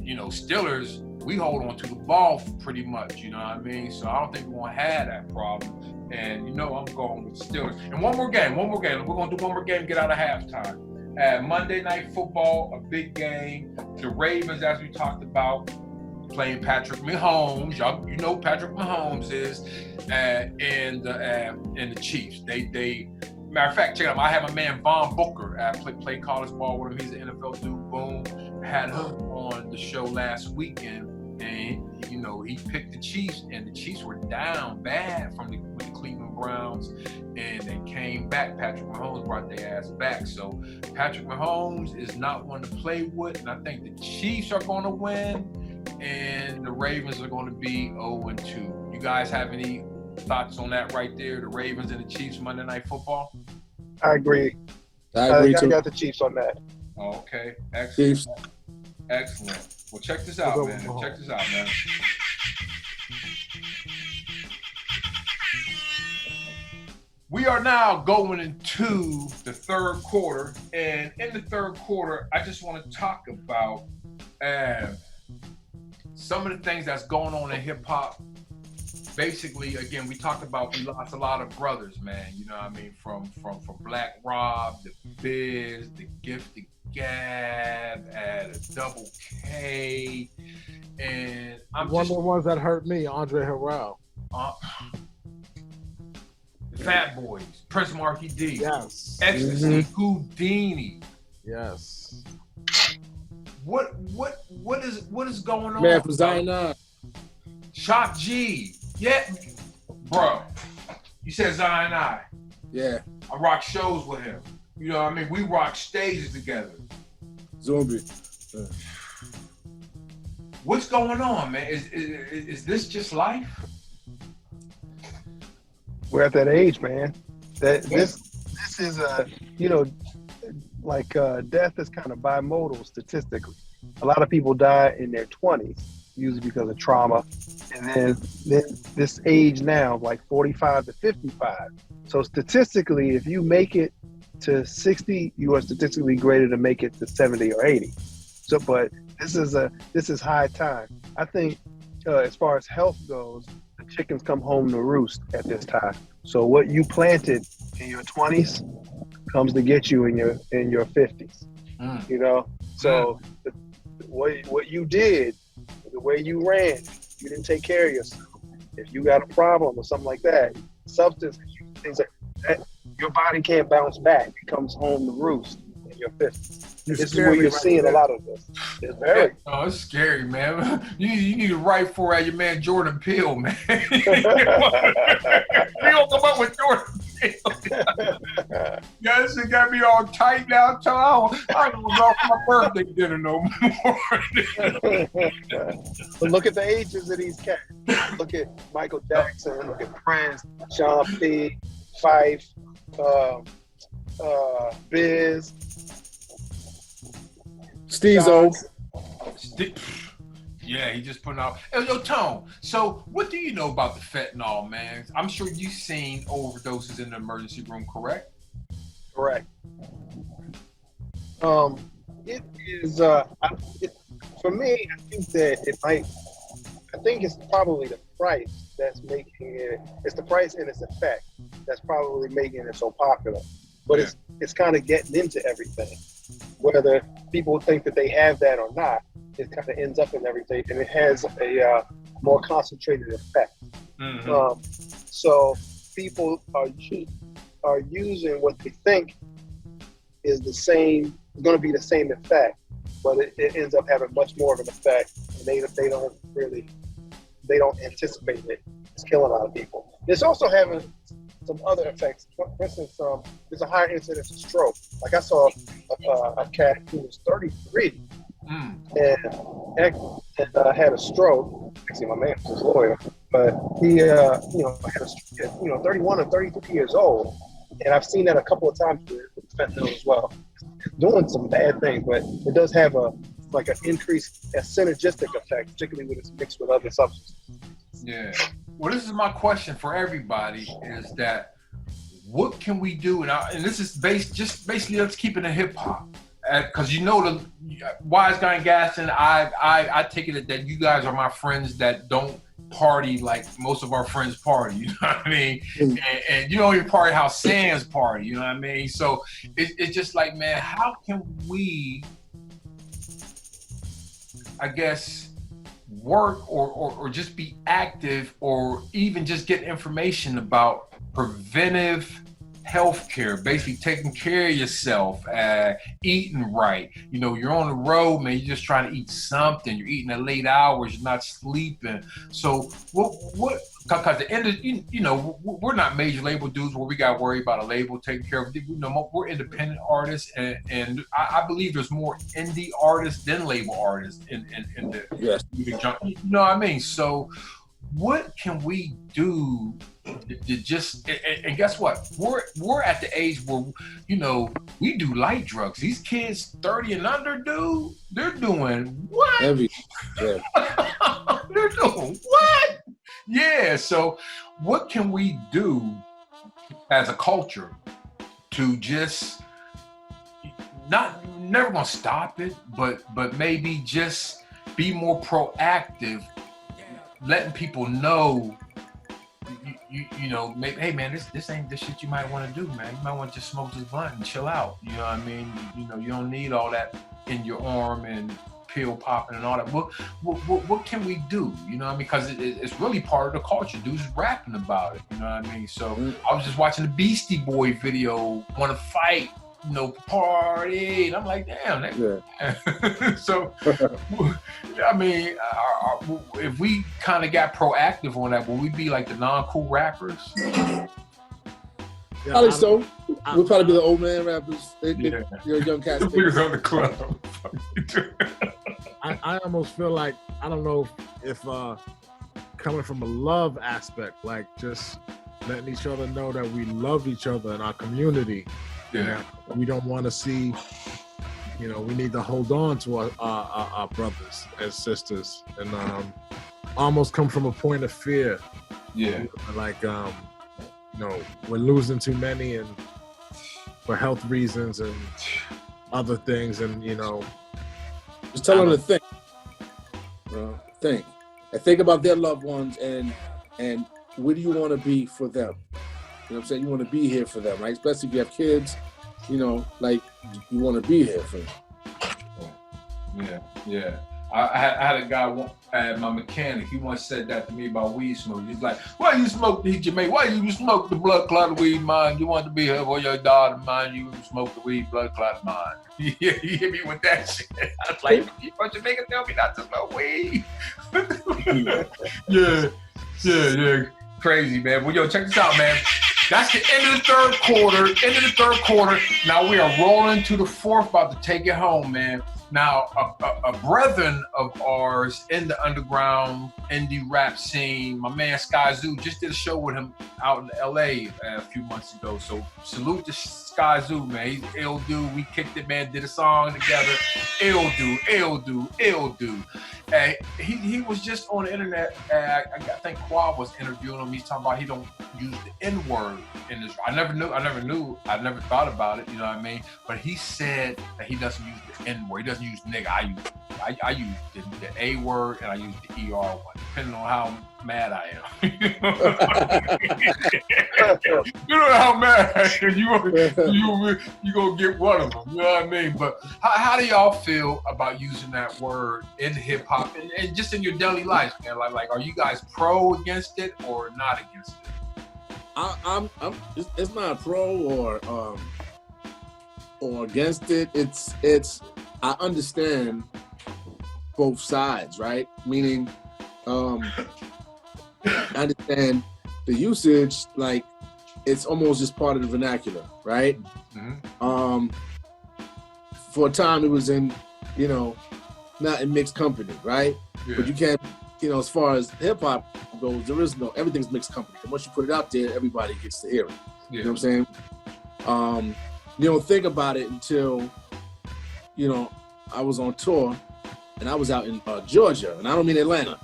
you know, Steelers, we hold on to the ball pretty much, you know what I mean? So I don't think we're going to have that problem. And, you know, I'm going with Steelers. And one more game. We're going to do one more game, get out of halftime. Monday Night Football, a big game. The Ravens, as we talked about, playing Patrick Mahomes. Y'all, you know Patrick Mahomes is. And the Chiefs. Matter of fact, check it out. I have my man Von Booker. Play college ball with him. He's an NFL dude. Boom. Had him on the show last weekend. And, you know, he picked the Chiefs, and the Chiefs were down bad with the Cleveland Browns, and they came back. Patrick Mahomes brought their ass back. So Patrick Mahomes is not one to play with, and I think the Chiefs are going to win, and the Ravens are going to be 0-2. You guys have any thoughts on that right there? The Ravens and the Chiefs Monday Night Football? I agree. I I got the Chiefs on that. Okay, excellent. Chiefs. Excellent. Well, check this out, man. Check this out, man. We are now going into the third quarter, and in the third quarter, I just want to talk about some of the things that's going on in hip hop. Basically, again, we talked about we lost a lot of brothers, man. You know what I mean? From Black Rob, the Biz, the Gifted Gab, at a Double K, and I'm one of the ones that hurt me, Andre Harrell. Fat Boys, Prince Marky D, Yes. Ecstasy, Houdini. Yes. What is going on? Man from Zion. Shock G. Yeah, bro. You said Zion I. Yeah. I rock shows with him. You know what I mean? We rock stages together. Zombie. What's going on, man? Is this just life? We're at that age, man. This is death is kind of bimodal statistically. A lot of people die in their 20s, usually because of trauma, and then this age now, like 45 to 55. So statistically, if you make it to 60, you are statistically greater to make it to 70 or 80. So, but this is high time. I think as far as health goes, the chickens come home to roost at this time. So what you planted in your 20s comes to get you in your 50s. You know, so what you did, the way you ran, you didn't take care of yourself. If you got a problem or something like that, substance, things like that, your body can't bounce back. It comes home to roost in your 50s. This is where you're seeing a lot of this. It's very. Oh, it's scary, man. You need to write for your man Jordan Peele, man. You don't come up with Jordan Peele. Yeah, this shit got me all tight now. I don't go for my birthday dinner no more. But look at the ages of these cats. Look at Michael Jackson. Look at Prince, Sean P, Fife, Biz. Steve's old. Yeah, he just put out. Yo, Tone. So, what do you know about the fentanyl, man? I'm sure you've seen overdoses in the emergency room, correct? Correct. It is. For me, I think that it might. I think it's probably the price that's making it. It's the price and its effect that's probably making it so popular. But it's kind of getting into everything. Whether people think that they have that or not, it kind of ends up in everything, and it has a more concentrated effect. Mm-hmm. So people are using what they think is going to be the same effect, but it ends up having much more of an effect, and they don't anticipate it. It's killing a lot of people. It's also having some other effects. For instance, there's a higher incidence of stroke. Like I saw a cat who was 33 and had a stroke. Actually, my man was a lawyer, but he had a stroke, 31 or 33 years old. And I've seen that a couple of times with fentanyl as well. It's doing some bad things, but it does have an increased, a synergistic effect, particularly when it's mixed with other substances. Yeah. Well, this is my question for everybody: is that what can we do? And this is basically let's keep it in hip hop, because the Wiseguy and Gaston. I take it that you guys are my friends that don't party like most of our friends party. You know what I mean? And you don't even party how Sans party. You know what I mean? So it's just like, man, how can we, I guess, work or just be active, or even just get information about preventive healthcare, basically taking care of yourself, eating right. You're on the road, man, you're just trying to eat something, you're eating at late hours, you're not sleeping. So what because at the end of, we're not major label dudes where we got to worry about a label taking care of it. We're independent artists, and I believe there's more indie artists than label artists in the music genre. You know what I mean? So what can we do to just, and guess what? We're at the age where, we do light drugs. These kids 30 and under, dude, they're doing what? They're doing what? Yeah, so what can we do as a culture to just never gonna stop it, but maybe just be more proactive, letting people know, maybe, hey man, this ain't the shit you might want to do, man. You might want to just smoke this blunt and chill out. You know what I mean? You don't need all that in your arm and pill popping and all that. What can we do? You know what I mean? Because it's really part of the culture. Dudes is rapping about it. You know what I mean? So I was just watching the Beastie Boy video, want to fight, party, and I'm like, damn. So, I mean, if we kind of got proactive on that, will we be like the non-cool rappers? Yeah, probably so. We'll probably be the old man rappers. You're a young cat. We're on the club. I almost feel like, I don't know if coming from a love aspect, like just letting each other know that we love each other in our community. Yeah. We don't want to see, we need to hold on to our brothers and sisters, and almost come from a point of fear. Yeah. Like, we're losing too many, and for health reasons and other things, and just tell them to think. Think about their loved ones, and where do you want to be for them? You know what I'm saying? You want to be here for them, right? Especially if you have kids, you want to be here for them. Yeah. I had a guy, my mechanic, he once said that to me about weed smoke. He's like, why you smoke the Jamaican? Why you smoke the blood clotted weed, man? You want to be here for your daughter, man. You smoke the weed, blood clotted, man. Yeah, he hit me with that shit. I was like, you Jamaican tell me not to smoke weed. Yeah. Crazy, man. Well, check this out, man. That's the end of the third quarter. Now we are rolling to the fourth, about to take it home, man. Now, a brethren of ours in the underground indie rap scene, my man Sky Zoo, just did a show with him out in LA a few months ago. So salute to Sky Zoo, man. He's ill dude. We kicked it, man. Did a song together. Ill dude. Hey, he was just on the internet. I think Quad was interviewing him. He's talking about he don't use the N word in this. I never thought about it. You know what I mean? But he said that he doesn't use the N word. He doesn't use nigga. I use the A word and I use the ER one, depending on how mad I am. You know how mad you gonna get one of them. You know what I mean? But how do y'all feel about using that word in hip hop and just in your daily life, man? Like, are you guys pro against it or not against it? It's not pro or against it. It's I understand both sides, right? Meaning, I understand the usage, like it's almost just part of the vernacular, right? Mm-hmm. For a time it was in, not in mixed company, right? Yeah. But you can't, as far as hip hop goes, there is everything's mixed company. And once you put it out there, everybody gets to hear it. Yeah. You know what I'm saying? You don't think about it until, I was on tour and I was out in Georgia, and I don't mean Atlanta.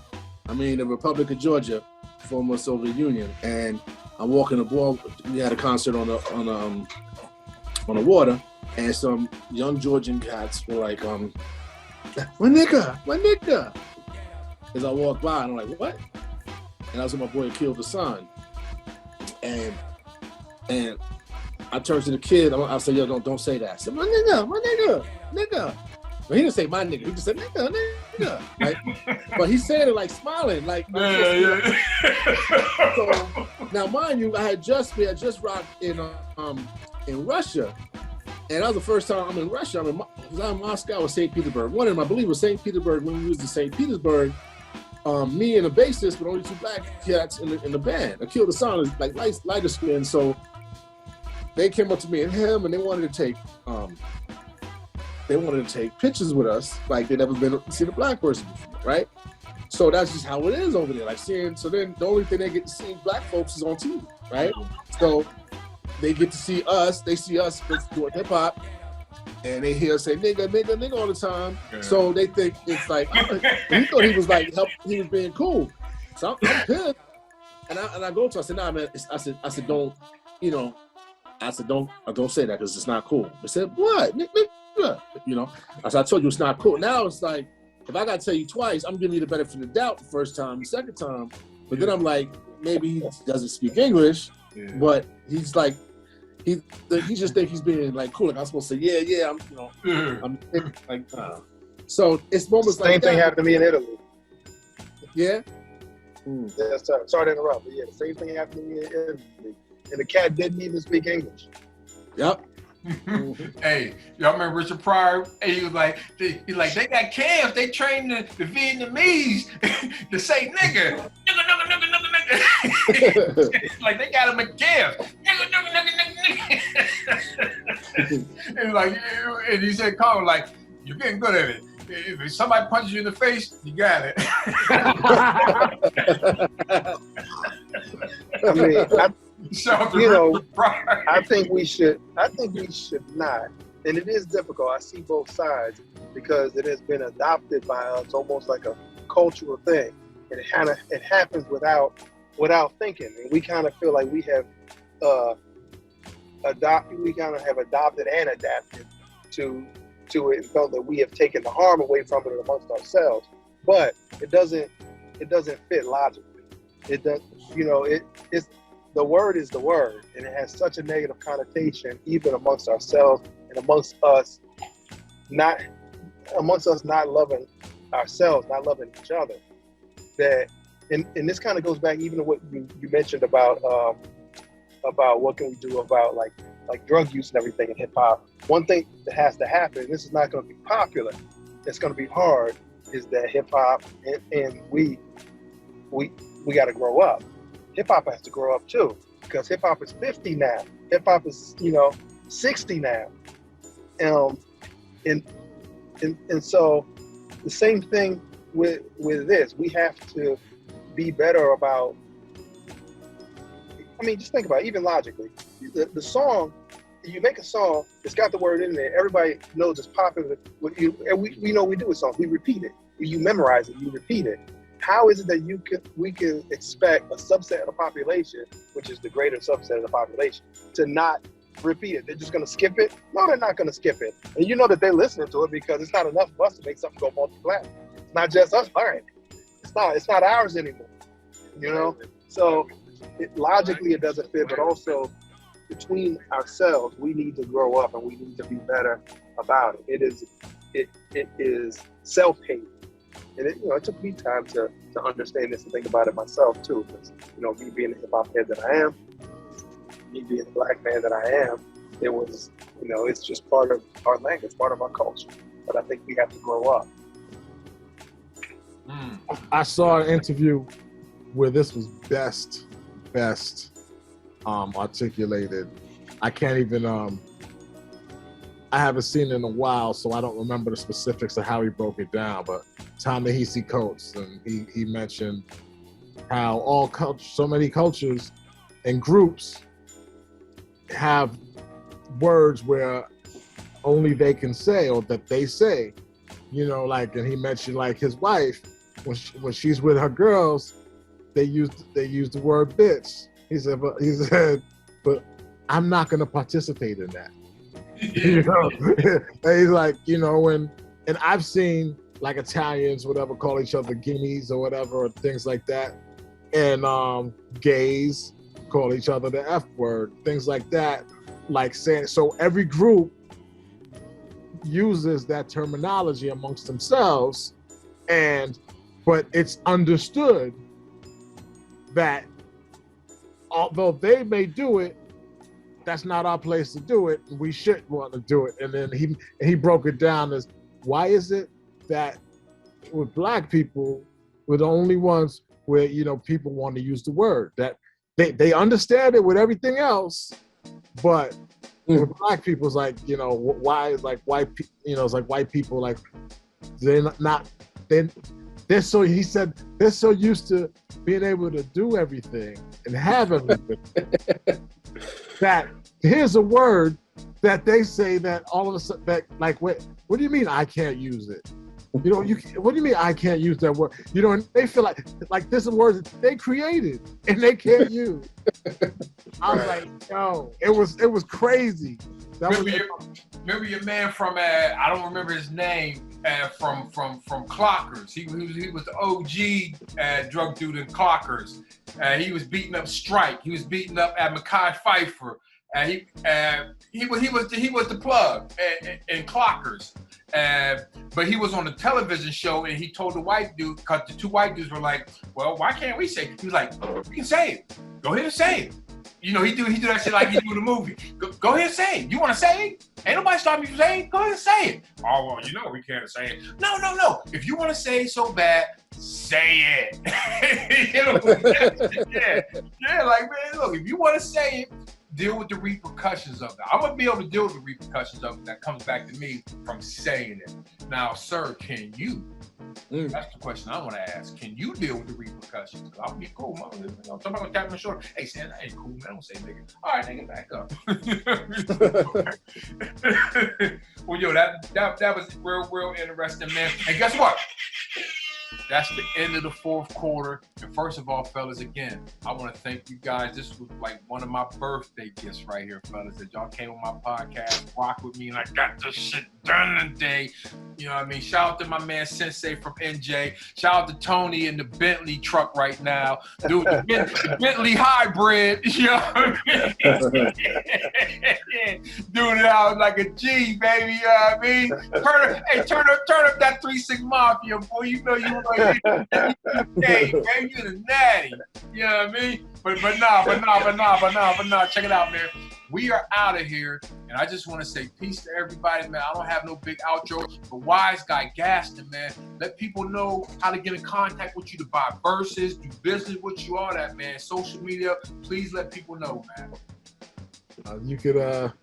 I mean the Republic of Georgia, former Soviet Union, and I'm walking the ball. We had a concert on the water, and some young Georgian cats were like, my nigga. As I walked by, and I'm like, what? And I was with my boy Kill the Son, and I turned to the kid. I said, yo, don't say that. I said, my nigga. But he didn't say my nigga. He just said nigga. Right? But he said it like smiling, like. Yeah. So now, mind you, I had just rocked in Russia, and that was the first time I'm in Russia. I was in Moscow or St. Petersburg. One of them, I believe, was St. Petersburg. When we was in St. Petersburg, me and a bassist, but only two black cats in the band. Akil the Sound is like lighter skin, so they came up to me and him, and they wanted to take pictures with us, like they'd never seen a black person before, right? So that's just how it is over there. So then the only thing they get to see black folks is on TV, right? So they get to see us. They see us doing hip hop, and they hear us say nigga all the time. Yeah. So they think it's like he thought he was like he was being cool. So I'm pissed, and I go to him, I said, nah, man. I said don't say that because it's not cool. They said, what? Nigga? As I told you, it's not cool. Now it's like, if I gotta tell you twice, I'm giving you the benefit of the doubt the first time, the second time. But then I'm like, maybe he doesn't speak English, but he's like, he just think he's being like cool. Like I'm supposed to say, yeah, I'm like, so it's moments like that. Same thing happened to me in Italy. Yeah. Yeah, sorry to interrupt, but yeah, the same thing happened to me in Italy, and the cat didn't even speak English. Yep. Hey, y'all remember Richard Pryor? Hey, he was like, they got calves. They train the Vietnamese to say nigga. Like they got him a calf. Nigga. And he said, "Carl, like you're getting good at it. If somebody punches you in the face, you got it." I mean, I think we should not, and it is difficult. I see both sides because it has been adopted by us almost like a cultural thing, and it happens without thinking, and we kind of feel like we have adopted and adapted to it, and felt that we have taken the harm away from it amongst ourselves, but it doesn't fit logically. It does, it's. The word is the word, and it has such a negative connotation, even amongst ourselves and amongst us not loving ourselves, not loving each other. That, and this kind of goes back even to what you mentioned about what can we do about like drug use and everything in hip hop. One thing that has to happen, this is not going to be popular, it's going to be hard, is that hip hop and we got to grow up. Hip hop has to grow up too, because hip hop is 50 now. Hip hop is 60 now, and so the same thing with this. We have to be better about. I mean, just think about it, even logically. The song, you make a song, it's got the word in there. Everybody knows it's popular. We know we do with songs. We repeat it. you memorize it, you repeat it. How is it that we can expect a subset of the population, which is the greater subset of the population, to not repeat it? They're just going to skip it? No, they're not going to skip it. And you know that they're listening to it because it's not enough of us to make something go multi-platinum. It's not just us learning. It's not ours anymore. You know? So logically it doesn't fit, but also between ourselves, we need to grow up and we need to be better about it. It is self-hate. And it took me time to understand this and think about it myself too. Because, me being the hip hop head that I am, me being the black man that I am, it was, it's just part of our language, part of our culture. But I think we have to grow up. I saw an interview where this was best articulated. I can't even I haven't seen it in a while, so I don't remember the specifics of how he broke it down, but Ta-Nehisi Coates, and he mentioned how so many cultures and groups have words where only they can say, or that they say, and he mentioned like his wife, when she's with her girls, they use the word bitch. He said, but I'm not going to participate in that. And he's like, and I've seen like Italians, whatever, call each other guineas or whatever, or things like that. And gays call each other the F word, things like that. Like saying, so every group uses that terminology amongst themselves, but it's understood that although they may do it, that's not our place to do it, and we shouldn't want to do it. And then he broke it down as, why is it that with black people, we're the only ones where people want to use the word, that they understand it with everything else, but with black people, it's like, why is like white it's like white people, like they're so, he said, they're so used to being able to do everything and have everything that here's a word that they say that all of a sudden, that like, what do you mean I can't use it? What do you mean I can't use that word? And they feel like this is a word that they created and they can't use. I was like, no, it was crazy. Remember your man from I don't remember his name, from Clockers. He was the OG drug dude in Clockers. He was beating up Strike. He was beating up Mekhi Phifer. He was the plug in Clockers. But he was on a television show and he told the white dude, because the two white dudes were like, well, why can't we say it? He was like, you can say it. Go ahead and say it. He do that shit like he do in the movie. Go ahead and say it. You want to say it? Ain't nobody stopping you from saying it. Go ahead and say it. Oh, well, we can't say it. No. If you want to say it so bad, say it. Yeah, like, man, look, if you want to say it, deal with the repercussions of that. I'm going to be able to deal with the repercussions of it that comes back to me from saying it. Now, sir, can you? That's the question I want to ask. Can you deal with the repercussions? Because I'll be cool, man. Somebody gonna tap my shoulder. Hey, Sam, that ain't cool, man. Don't say nigga. All right, nigga, back up. Well, yo, that was real interesting, man. And guess what? That's the end of the fourth quarter. And first of all, fellas, again, I want to thank you guys. This was like one of my birthday gifts right here, fellas, that y'all came on my podcast, rock with me, and I got this shit done today. You know what I mean? Shout out to my man Sensei from NJ. Shout out to Tony in the Bentley truck right now. Dude, the Bentley hybrid. You know what I mean? Doing it out like a G, baby. You know what I mean? Turn up that 3-6 Mafia, boy. You know you hey, baby, you the natty. You know what I mean? But nah. Check it out, man. We are out of here, and I just want to say peace to everybody, man. I don't have no big outro, but Wiseguy, Gaston, man, let people know how to get in contact with you, to buy verses, do business with you, all that, man. Social media, please let people know, man. You could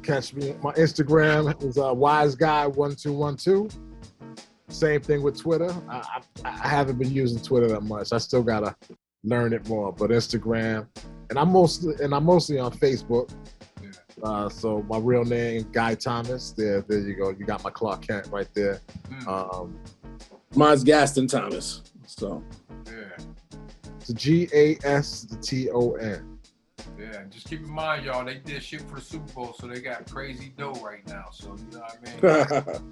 catch me. My Instagram is Wiseguy1212. Same thing with Twitter. I haven't been using Twitter that much. I still gotta learn it more. But Instagram, and I'm mostly on Facebook. So my real name, Guy Thomas. There you go. You got my Clark Kent right there. Mine's Gaston Thomas. So Yeah. It's Gaston. Yeah, just keep in mind, y'all, they did shit for the Super Bowl, so they got crazy dough right now. So, you know what I mean?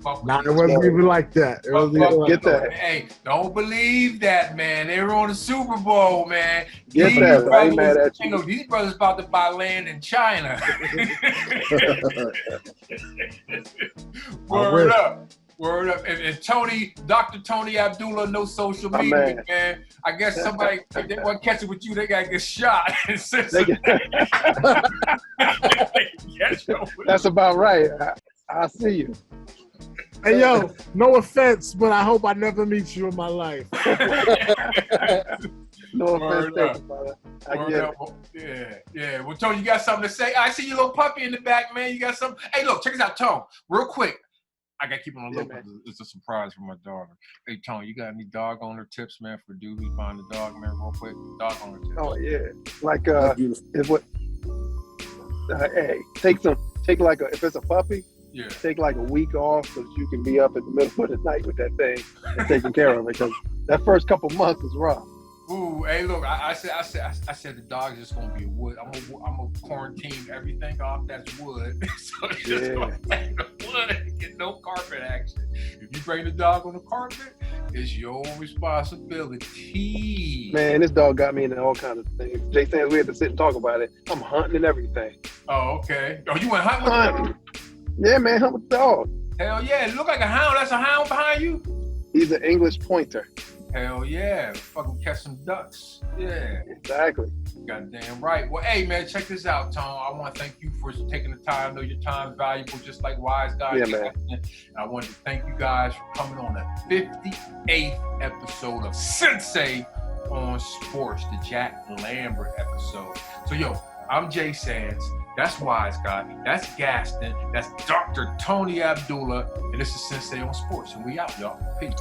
Fuck with Nah, it these wasn't guys. even like that. It wasn't Fuck even with like Get them. that. Hey, don't believe that, man. They were on the Super Bowl, man. Get These that. I ain't brothers- mad at you you. know, these brothers about to buy land in China. Word wish. up. Word up. And Tony, Dr. Tony Abdullah, no social My media, man. man. I guess somebody, if they want to catch it with you, they got to get shot. They get- That's about right. I see you. Hey, yo, no offense, but I hope I never meet you in my life. No Word offense, up. brother. I Word get up. it. Yeah. Well, Tony, you got something to say? I see your little puppy in the back, man. You got something? Hey, look, check this out, Tone. Real quick. I got to keep it on the low Yeah, because it's a surprise for my daughter. Hey, Tony, you got any dog owner tips, man, for dude who's buying the dog, man, real quick? Dog owner tips. Oh yeah. Like That's beautiful. if what? Hey, if it's a puppy, Yeah. take like a week off so that you can be up in the middle of the night with that thing and taking care of it, because that first couple months is rough. Ooh, hey, look, I said the dog's just gonna be a wood. I'm gonna quarantine everything off that's wood. So it's just gonna take the wood and get no carpet action. If you bring the dog on the carpet, it's your responsibility. Man, this dog got me into all kinds of things. Jay Sands, we had to sit and talk about it. I'm hunting and everything. Oh, okay. Oh, you went hunting with the dog? Hunting. Yeah, man, hunt with the dog. Hell yeah, it look like a hound. That's a hound behind you? He's an English pointer. Hell yeah, fucking catch some ducks. Yeah. Exactly. Goddamn right. Well, hey, man, check this out, Tom. I want to thank you for taking the time. I know your time's valuable, just like Wiseguy. Yeah, man. And I wanted to thank you guys for coming on the 58th episode of Sensei on Sports, the Jack Lambert episode. So, yo, I'm Jay Sands. That's Wiseguy. That's Gaston. That's Dr. Tony Abdullah. And this is Sensei on Sports. And we out, y'all. Peace.